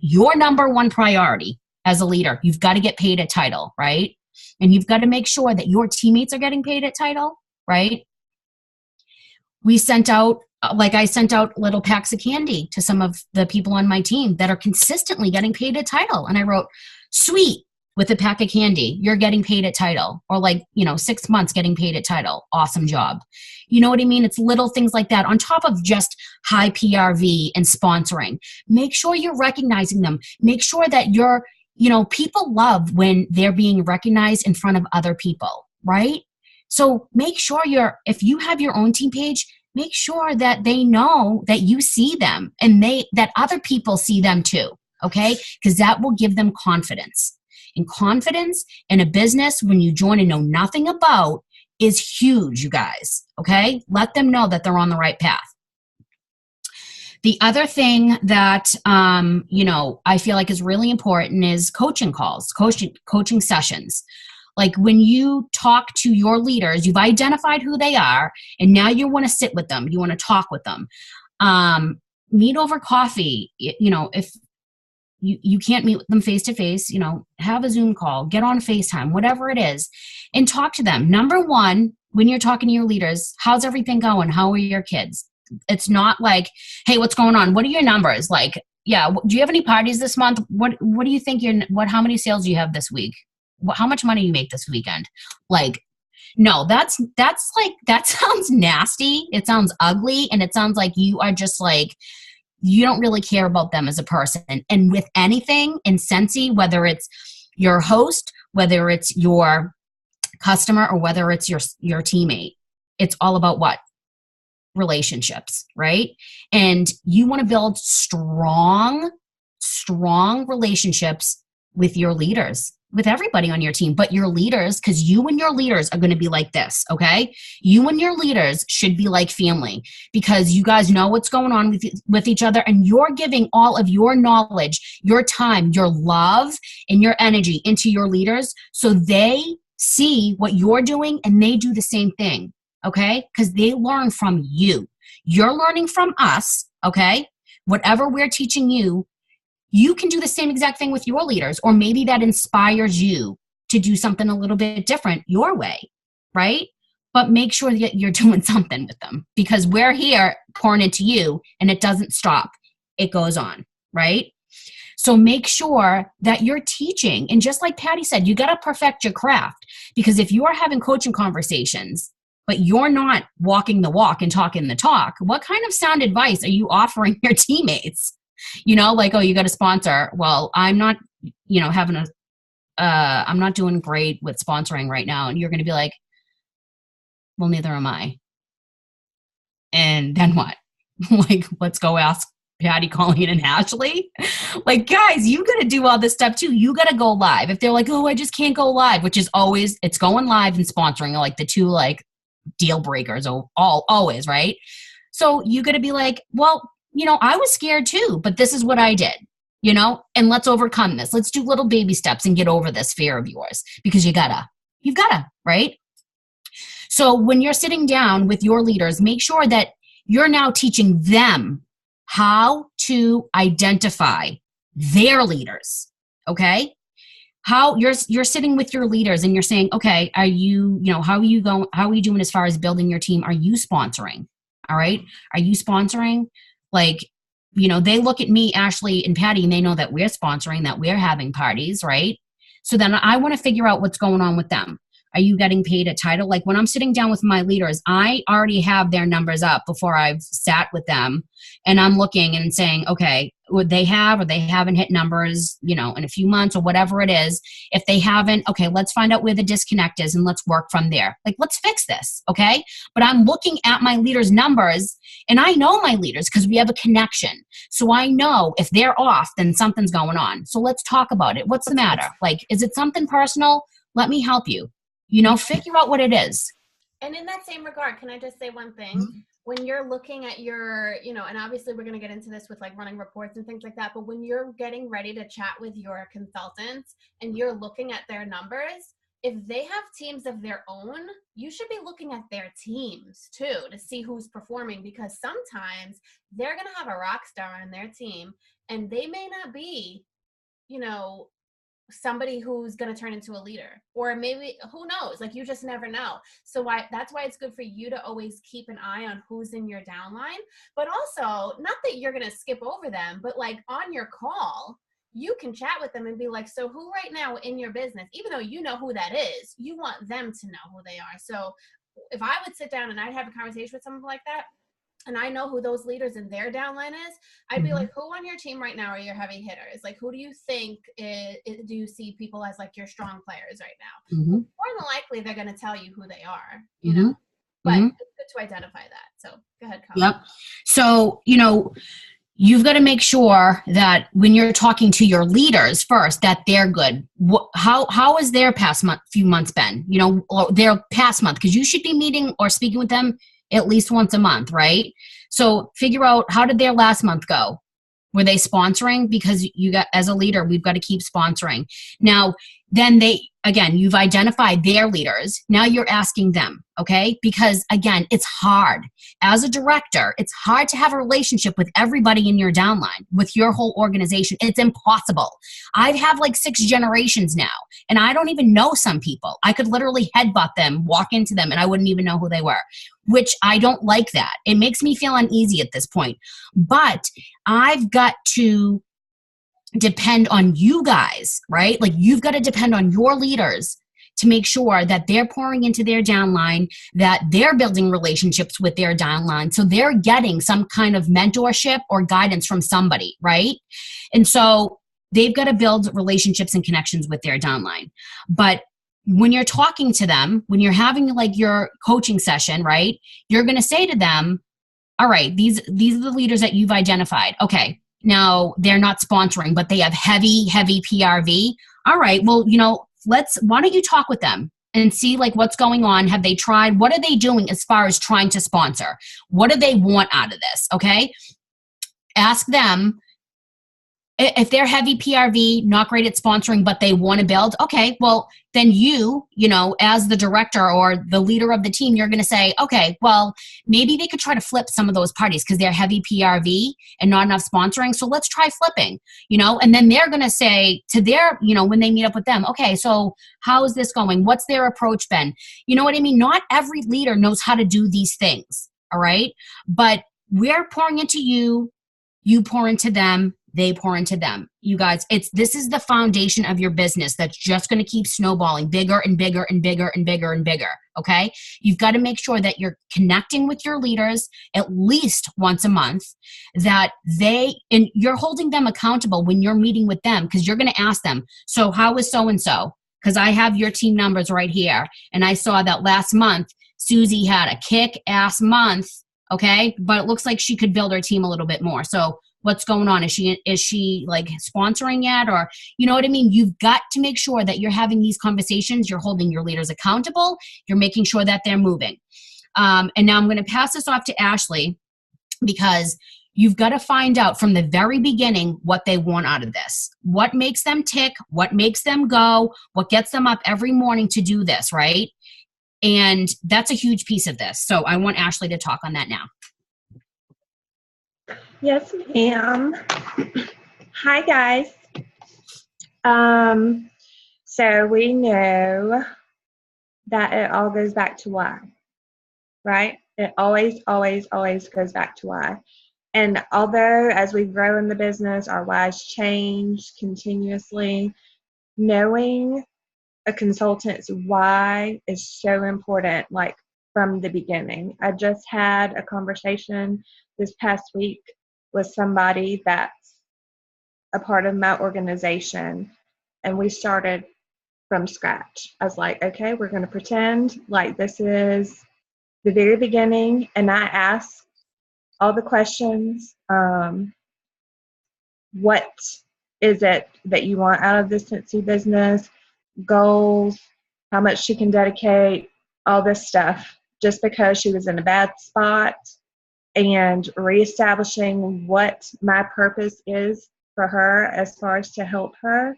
your number one priority as a leader. You've got to get paid at title, right? And you've got to make sure that your teammates are getting paid at title, right? We sent out, I sent out little packs of candy to some of the people on my team that are consistently getting paid at title. And I wrote, sweet, with a pack of candy, you're getting paid at title. Or 6 months getting paid at title. Awesome job. You know what I mean? It's little things like that on top of just high PRV and sponsoring. Make sure you're recognizing them. Make sure that people love when they're being recognized in front of other people, right? So make sure if you have your own team page, make sure that they know that you see them and that other people see them too. Okay? Because that will give them confidence. And confidence in a business when you join and know nothing about is huge, you guys. Okay? Let them know that they're on the right path. The other thing that, I feel like is really important is coaching calls, coaching sessions. Like, when you talk to your leaders, you've identified who they are, and now you want to sit with them. You want to talk with them. Meet over coffee. If you can't meet with them face to face, have a Zoom call, get on FaceTime, whatever it is, and talk to them. Number one, when you're talking to your leaders, how's everything going? How are your kids? It's not like, hey, what's going on? What are your numbers? Like, yeah, do you have any parties this month? What do you think how many sales do you have this week? How much money do you make this weekend? Like, no, that's like, that sounds nasty. It sounds ugly. And it sounds like you are just like, you don't really care about them as a person. And with anything in Scentsy, whether it's your host, whether it's your customer, or whether it's your teammate, it's all about what? Relationships, right? And you want to build strong relationships with your leaders, with everybody on your team, but your leaders, because you and your leaders are going to be like this, okay? You and your leaders should be like family because you guys know what's going on with each other, and you're giving all of your knowledge, your time, your love, and your energy into your leaders so they see what you're doing and they do the same thing, okay? Because they learn from you. You're learning from us, okay? Whatever we're teaching you, you can do the same exact thing with your leaders, or maybe that inspires you to do something a little bit different your way, right? But make sure that you're doing something with them because we're here pouring into you and it doesn't stop. It goes on, right? So make sure that you're teaching. And just like Patty said, you got to perfect your craft because if you are having coaching conversations, but you're not walking the walk and talking the talk, what kind of sound advice are you offering your teammates? You know, like, oh, you got a sponsor. Well, I'm not, you know, I'm not doing great with sponsoring right now. And you're going to be like, well, neither am I. And then what? Like, let's go ask Patty, Colleen, and Ashley. Like, guys, you got to do all this stuff too. You got to go live. If they're like, oh, I just can't go live, which is always, it's going live and sponsoring are like the two like deal breakers always, right? So you got to be like, well, you know, I was scared too, but this is what I did, you know, and let's overcome this. Let's do little baby steps and get over this fear of yours because you've gotta, right? So when you're sitting down with your leaders, make sure that you're now teaching them how to identify their leaders, okay? How you're sitting with your leaders and you're saying, okay, are you, you know, how are you doing as far as building your team? Are you sponsoring? All right. Are you sponsoring? Like, you know, they look at me, Ashley and Patty, and they know that we're sponsoring, that we're having parties, right? So then I want to figure out what's going on with them. Are you getting paid a title? Like when I'm sitting down with my leaders, I already have their numbers up before I've sat with them. And I'm looking and saying, okay, would they have or they haven't hit numbers, you know, in a few months or whatever it is. If they haven't, okay, let's find out where the disconnect is and let's work from there. Like, let's fix this, okay? But I'm looking at my leaders' numbers and I know my leaders because we have a connection. So I know if they're off, then something's going on. So let's talk about it. What's the matter? Like, is it something personal? Let me help you. You know, figure out what it is. And in that same regard, can I just say one thing? Mm-hmm. When you're looking at your, you know, and obviously we're going to get into this with like running reports and things like that, but when you're getting ready to chat with your consultants and you're looking at their numbers, if they have teams of their own, you should be looking at their teams too to see who's performing, because sometimes they're going to have a rock star on their team and they may not be, you know, somebody who's going to turn into a leader, or maybe who knows, like you just never know. So that's why it's good for you to always keep an eye on who's in your downline, but also not that you're going to skip over them, but like on your call, you can chat with them and be like, so who right now in your business, even though you know who that is, you want them to know who they are. So if I would sit down and I'd have a conversation with someone like that, and I know who those leaders in their downline is, I'd be like, who on your team right now are your heavy hitters? Like, who do you think do you see people as like your strong players right now? More than likely, they're going to tell you who they are, you know, but it's good to identify that. So go ahead, Colleen. Yep. So, you know, you've got to make sure that when you're talking to your leaders first, that they're good. How has their few months been, you know, or their past month? Because you should be meeting or speaking with them at least once a month, right? So figure out, how did their last month go? Were they sponsoring? Because you got, as a leader, we've got to keep sponsoring. Now, then you've identified their leaders. Now you're asking them, okay? Because again, it's hard. As a director, it's hard to have a relationship with everybody in your downline, with your whole organization. It's impossible. I have like 6 generations now, and I don't even know some people. I could literally headbutt them, walk into them, and I wouldn't even know who they were, which I don't like that. It makes me feel uneasy at this point. But I've got to depend on you guys, right? Like, you've got to depend on your leaders to make sure that they're pouring into their downline, that they're building relationships with their downline, so they're getting some kind of mentorship or guidance from somebody, right? And so they've got to build relationships and connections with their downline. But when you're talking to them, when you're having like your coaching session, right, you're going to say to them, all right, these are the leaders that you've identified. Okay, Now they're not sponsoring, but they have heavy, heavy PRV. All right, well, why don't you talk with them and see like what's going on? Have they tried? What are they doing as far as trying to sponsor? What do they want out of this? Okay. Ask them if they're heavy PRV, not great at sponsoring, but they want to build. Okay, well, then as the director or the leader of the team, you're going to say, okay, well, maybe they could try to flip some of those parties because they're heavy PRV and not enough sponsoring. So let's try flipping, and then they're going to say to their, when they meet up with them, okay, so how is this going? What's their approach been? You know what I mean? Not every leader knows how to do these things. All right. But we're pouring into you. You pour into them, they pour into them. You guys, this is the foundation of your business that's just going to keep snowballing bigger and bigger and bigger and bigger and bigger. Okay. You've got to make sure that you're connecting with your leaders at least once a month, and you're holding them accountable when you're meeting with them, because you're going to ask them, so how is so-and-so? Because I have your team numbers right here. And I saw that last month, Susie had a kick-ass month. Okay. But it looks like she could build her team a little bit more. So what's going on? Is she like sponsoring yet? Or, you know what I mean? You've got to make sure that you're having these conversations. You're holding your leaders accountable. You're making sure that they're moving. And now I'm going to pass this off to Ashley, because you've got to find out from the very beginning what they want out of this. What makes them tick? What makes them go? What gets them up every morning to do this, right? And that's a huge piece of this. So I want Ashley to talk on that now. Yes, ma'am. Hi, guys. So we know that it all goes back to why, right? It always, always, always goes back to why. And although as we grow in the business, our whys change continuously, knowing a consultant's why is so important, like from the beginning. I just had a conversation this past week with somebody that's a part of my organization, and we started from scratch. I was like, okay, we're going to pretend like this is the very beginning, and I asked all the questions. What is it that you want out of this Scentsy business? Goals, how much she can dedicate, all this stuff, just because she was in a bad spot, and reestablishing what my purpose is for her as far as to help her,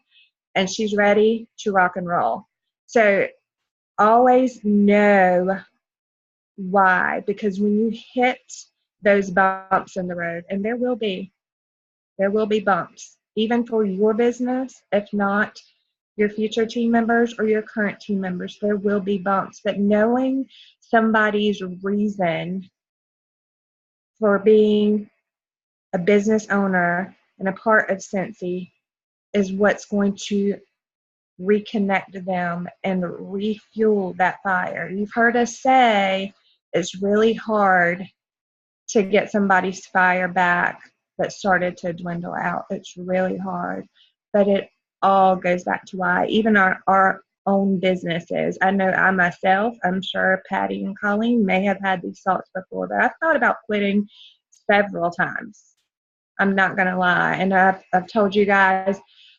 and she's ready to rock and roll. So always know why, because when you hit those bumps in the road, and there will be bumps, even for your business, if not your future team members or your current team members, there will be bumps. But knowing somebody's reason for being a business owner and a part of Scentsy is what's going to reconnect them and refuel that fire. You've heard us say it's really hard to get somebody's fire back that started to dwindle out. It's really hard, but it all goes back to why. Even our own businesses. I know I myself, I'm sure Patty and Colleen may have had these thoughts before, but I've thought about quitting several times. I'm not going to lie. And I've told you guys,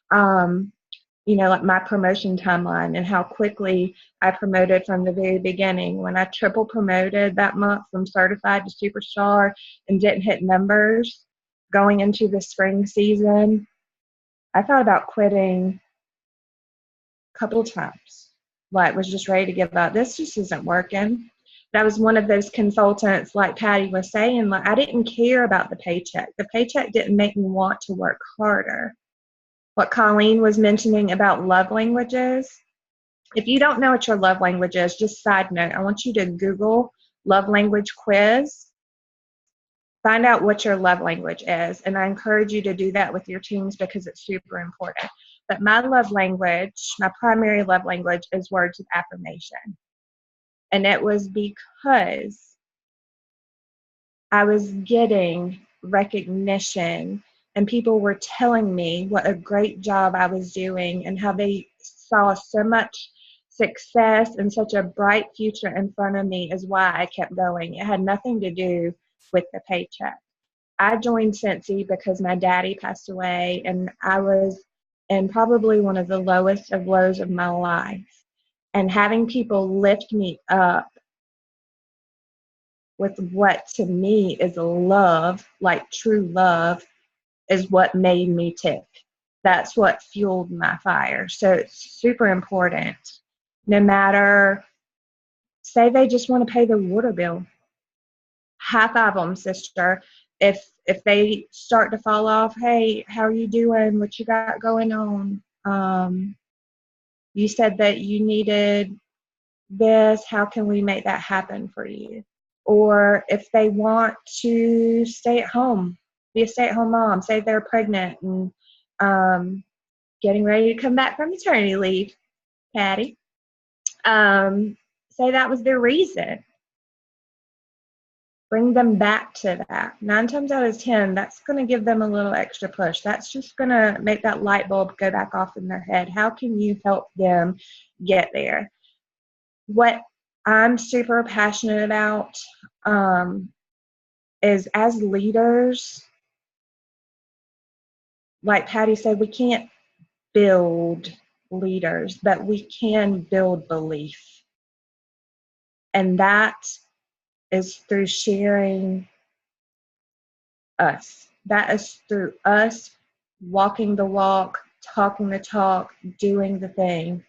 like my promotion timeline and how quickly I promoted from the very beginning. When I triple promoted that month from certified to superstar and didn't hit numbers going into the spring season, I thought about quitting a couple of times. Like, was just ready to give up. This just isn't working. That was one of those consultants, like Patty was saying, like, I didn't care about the paycheck. The paycheck didn't make me want to work harder. What Colleen was mentioning about love languages, if you don't know what your love language is, just side note, I want you to Google love language quiz. Find out what your love language is. And I encourage you to do that with your teams because it's super important. But my love language, my primary love language is words of affirmation. And it was because I was getting recognition and people were telling me what a great job I was doing and how they saw so much success and such a bright future in front of me is why I kept going. It had nothing to do with the paycheck. I joined Scentsy because my daddy passed away, and I was in probably one of the lowest of lows of my life. And having people lift me up with what to me is love, like true love, is what made me tick. That's what fueled my fire. So it's super important. No matter, say they just want to pay their water bill. High five them, sister. If they start to fall off, hey, how are you doing? What you got going on? You said that you needed this. How can we make that happen for you? Or if they want to stay at home, be a stay-at-home mom, say they're pregnant and getting ready to come back from maternity leave, Patty. Say that was their reason. Bring them back to that. 9 times out of 10, that's going to give them a little extra push. That's just going to make that light bulb go back off in their head. How can you help them get there? What I'm super passionate about is, as leaders, like Patty said, we can't build leaders, but we can build belief. And that is through sharing us. That is through us walking the walk, talking the talk, doing the thing.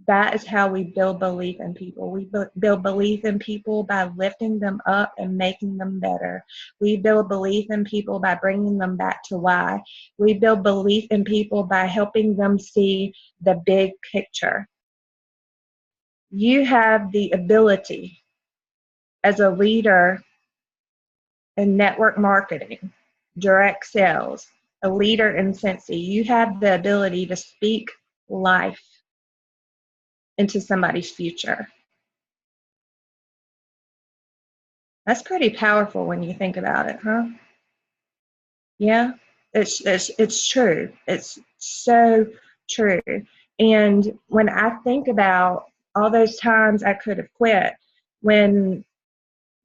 That is how we build belief in people. We build belief in people by lifting them up and making them better. We build belief in people by bringing them back to why. We build belief in people by helping them see the big picture. You have the ability as a leader in network marketing, direct sales, a leader in Scentsy. You have the ability to speak life into somebody's future. That's pretty powerful when you think about it, huh? Yeah, it's true. It's so true. And when I think about all those times I could have quit, when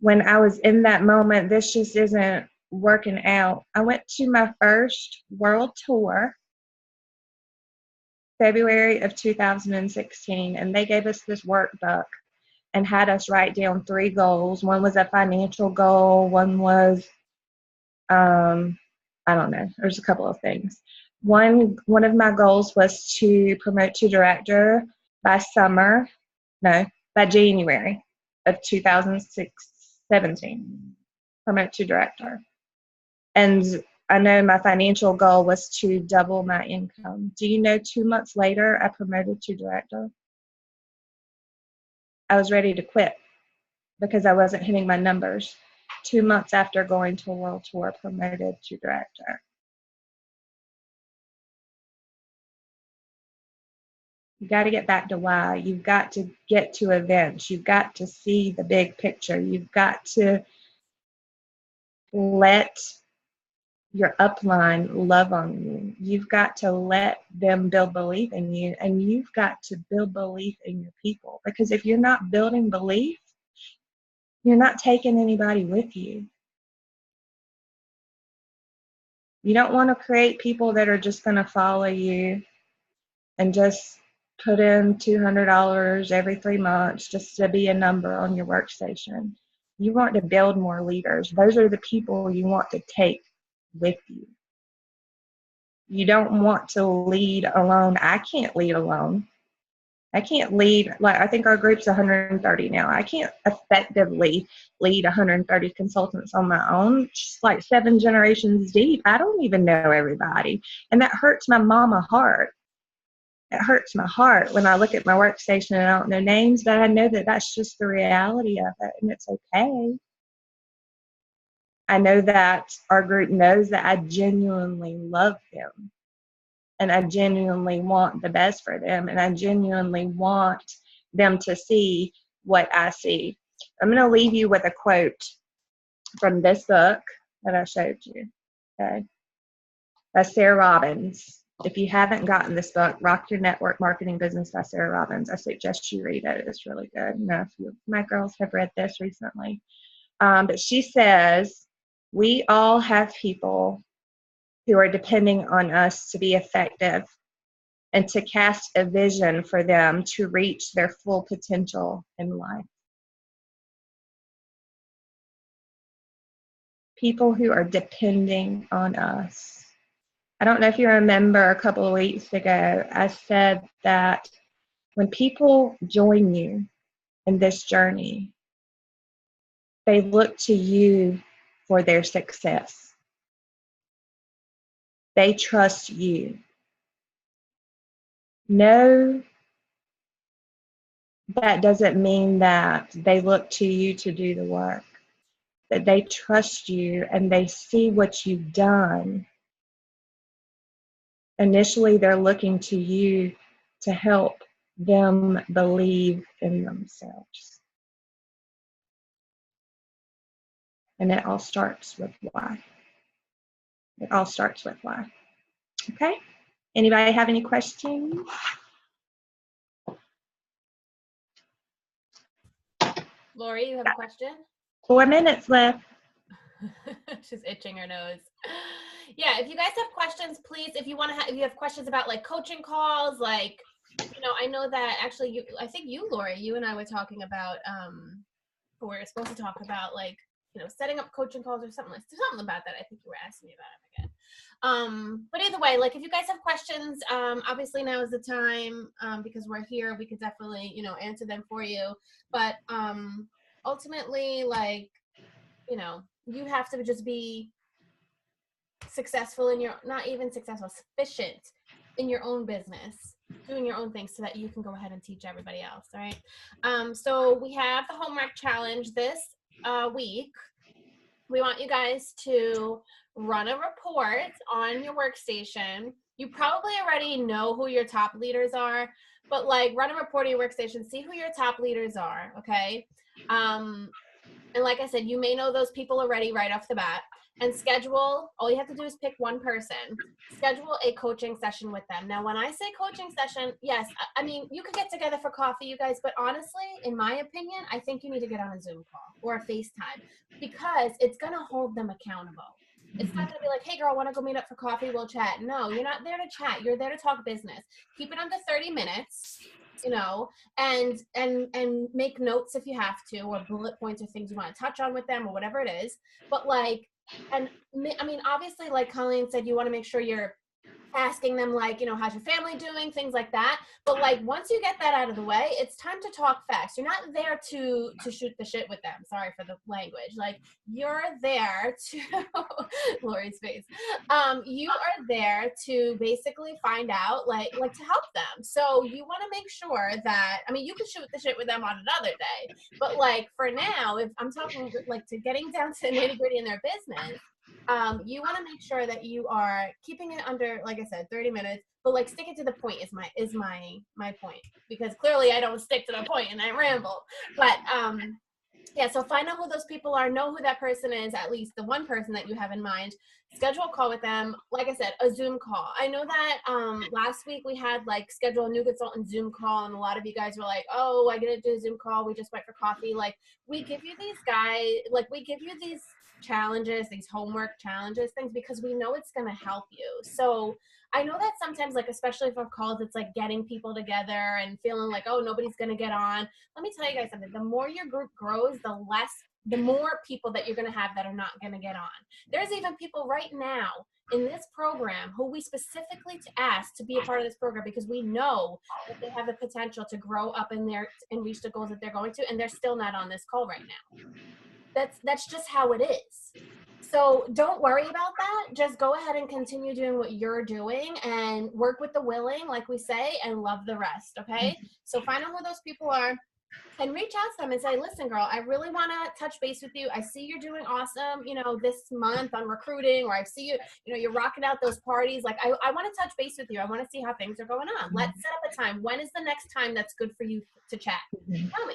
I was in that moment, this just isn't working out. I went to my first world tour, February of 2016, and they gave us this workbook and had us write down 3 goals. One was a financial goal. One was, I don't know, there's a couple of things. One of my goals was to promote to director by January of 2017. Promote to director. And I know my financial goal was to double my income. Do you know 2 months later, I promoted to director? I was ready to quit because I wasn't hitting my numbers. 2 months after going to a world tour, promoted to director. You got to get back to why. You've got to get to events. You've got to see the big picture. You've got to let your upline love on you. You've got to let them build belief in you, and you've got to build belief in your people. Because if you're not building belief, you're not taking anybody with you. You don't want to create people that are just going to follow you and just put in $200 every 3 months just to be a number on your workstation. You want to build more leaders. Those are the people you want to take with you. You don't want to lead alone. I can't lead alone. I can't lead, like, I think our group's 130 now. I can't effectively lead 130 consultants on my own. It's like 7 generations deep. I don't even know everybody. And that hurts my mama heart. It hurts my heart when I look at my workstation and I don't know names, but I know that that's just the reality of it, and it's okay. I know that our group knows that I genuinely love them, and I genuinely want the best for them, and I genuinely want them to see what I see. I'm going to leave you with a quote from this book that I showed you. Okay. That's Sarah Robbins. If you haven't gotten this book, Rock Your Network Marketing Business by Sarah Robbins, I suggest you read it. It's really good. You know, a few of my girls have read this recently. But she says, We all have people who are depending on us to be effective and to cast a vision for them to reach their full potential in life. People who are depending on us. I don't know if you remember a couple of weeks ago, I said that when people join you in this journey, they look to you for their success. They trust you. No, that doesn't mean that they look to you to do the work, that they trust you and they see what you've done. Initially, they're looking to you to help them believe in themselves. And it all starts with why. It all starts with why. Okay? Anybody have any questions? Lori, you have a question? 4 minutes left. She's itching her nose. Yeah, if you guys have questions, please, if you want to if you have questions about like coaching calls, like, you know, I know that actually I think you, Lori, you and I were talking about, we were supposed to talk about like, you know, setting up coaching calls or something about that. I think you were asking me about it again. But either way, like if you guys have questions, obviously now is the time, because we're here, we could definitely, you know, answer them for you. But ultimately, like, you know, you have to just be successful in your, not even successful, sufficient in your own business, doing your own things so that you can go ahead and teach everybody else. All right. So we have the homework challenge this week. We want you guys to run a report on your workstation. You probably already know who your top leaders are, but like run a report on your workstation, see who your top leaders are. Okay. And like I said, you may know those people already right off the bat, and schedule, all you have to do is pick one person, schedule a coaching session with them. Now, when I say coaching session, yes, I mean, you could get together for coffee, you guys, but honestly, in my opinion, I think you need to get on a Zoom call or a FaceTime, because it's going to hold them accountable. It's not going to be like, hey girl, want to go meet up for coffee? We'll chat. No, you're not there to chat. You're there to talk business. Keep it under 30 minutes. You know, and make notes if you have to, or bullet points or things you want to touch on with them or whatever it is. But like, and I mean, obviously, like Colleen said, you want to make sure you're asking them, like, you know, how's your family doing, things like that. But like, once you get that out of the way, it's time to talk facts. You're not there to shoot the shit with them. Sorry for the language. Like, you're there to Lori's face. You are there to basically find out, like to help them. So you want to make sure that, I mean, you can shoot the shit with them on another day, but like for now, if I'm talking like to getting down to nitty gritty in their business, you want to make sure that you are keeping it under, like I said, 30 minutes, but like sticking to the point is my point, because clearly I don't stick to the point and I ramble. But yeah, so find out who those people are, know who that person is, at least the one person that you have in mind, schedule a call with them. Like I said, a Zoom call. I know that last week we had like schedule a new consultant Zoom call, and a lot of you guys were like, oh, I get to do a Zoom call, we just went for coffee. Like, we give you these challenges, these homework challenges, things, because we know it's going to help you. So I know that sometimes, like, especially for calls, it's like getting people together and feeling like, oh, nobody's going to get on. Let me tell you guys something. The more your group grows, the more people that you're going to have that are not going to get on. There's even people right now in this program who we specifically asked to be a part of this program because we know that they have the potential to grow up in there and reach the goals that they're going to, and they're still not on this call right now. That's just how it is. So don't worry about that. Just go ahead and continue doing what you're doing and work with the willing, like we say, and love the rest. Okay. So find out who those people are and reach out to them and say, listen, girl, I really want to touch base with you. I see you're doing awesome, you know, this month on recruiting, or I see you, you know, you're rocking out those parties. Like, I want to touch base with you. I want to see how things are going on. Let's set up a time. When is the next time that's good for you to chat? Tell me.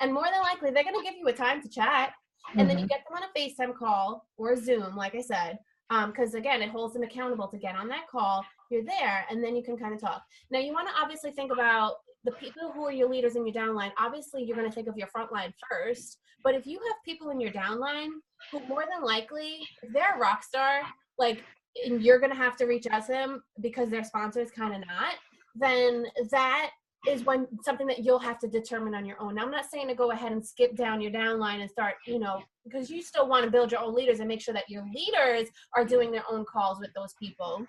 And more than likely, they're going to give you a time to chat. And then you get them on a FaceTime call or a Zoom, like I said, because again, it holds them accountable to get on that call. You're there, and then you can kind of talk. Now, you want to obviously think about the people who are your leaders in your downline, obviously you're going to think of your frontline first. But if you have people in your downline who more than likely, if they're a rock star, like, and you're going to have to reach out to them because their sponsor is kind of not, then that is when something that you'll have to determine on your own. Now, I'm not saying to go ahead and skip down your downline and start, you know, because you still want to build your own leaders and make sure that your leaders are doing their own calls with those people.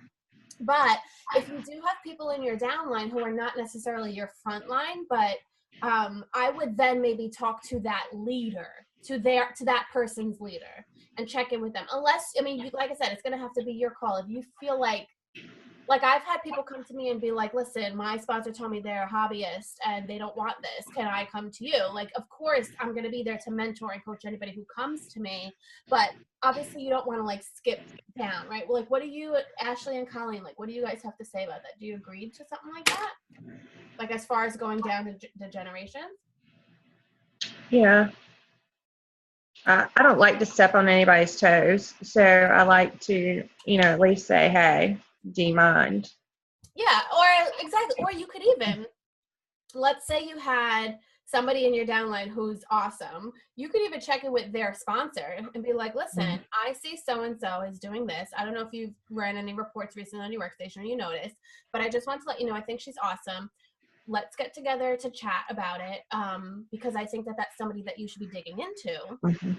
But if you do have people in your downline who are not necessarily your front line, but I would then maybe talk to that leader, to that person's leader, and check in with them. Unless, I mean, like I said, it's going to have to be your call. If you feel like I've had people come to me and be like, listen, my sponsor told me they're a hobbyist and they don't want this. Can I come to you? Like, of course, I'm going to be there to mentor and coach anybody who comes to me. But obviously, you don't want to, like, skip down, right? Well, like, what do you, Ashley and Colleen, like, what do you guys have to say about that? Do you agree to something like that? Like, as far as going down to the generations? Yeah. I don't like to step on anybody's toes. So I like to, you know, at least say, hey, do you mind? Yeah, or exactly. Or you could even, let's say you had somebody in your downline who's awesome. You could even check in with their sponsor and be like, listen, I see so-and-so is doing this. I don't know if you've ran any reports recently on your workstation or you noticed, but I just want to let you know, I think she's awesome. Let's get together to chat about it, because I think that that's somebody that you should be digging into. Mm-hmm.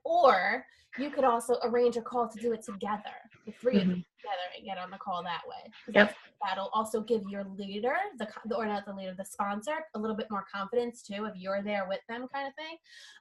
Or you could also arrange a call to do it together, the three of you Mm-hmm. together, and get on the call that way. Yep. That'll also give your leader, or not the leader, the sponsor, a little bit more confidence too, if you're there with them, kind of thing.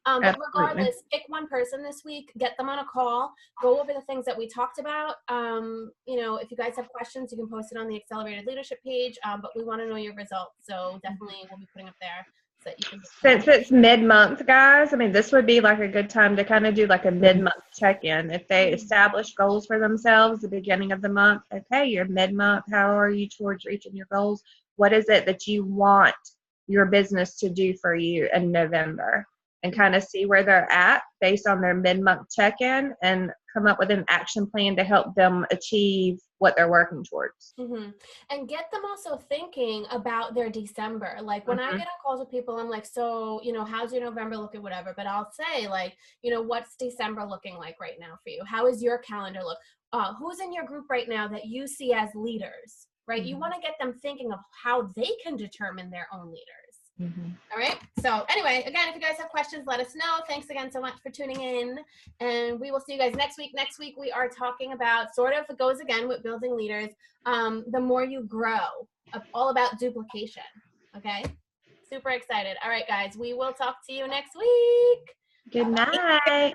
But regardless, pick one person this week, get them on a call, go over the things that we talked about. You know, if you guys have questions, you can post it on the Accelerated Leadership page, but we want to know your results. So definitely we'll be putting up there. So that you can Since it's mid-month, guys, I mean, this would be like a good time to kind of do like a mid-month check-in. If they establish goals for themselves at the beginning of the month, okay, you're mid-month. How are you towards reaching your goals? What is it that you want your business to do for you in November? And kind of see where they're at based on their mid-month check-in and come up with an action plan to help them achieve what they're working towards. Mm-hmm. And get them also thinking about their December. Like, when I get on calls with people, I'm like, so, you know, how's your November looking, whatever. But I'll say, like, you know, what's December looking like right now for you? How is your calendar look? Who's in your group right now that you see as leaders, right? You want to get them thinking of how they can determine their own leaders. All right. So anyway, again, if you guys have questions, let us know. Thanks again so much for tuning in. And we will see you guys next week. Next week, we are talking about, sort of, it goes again with building leaders. The more you grow, all about duplication. Okay. Super excited. All right, guys, we will talk to you next week. Good night.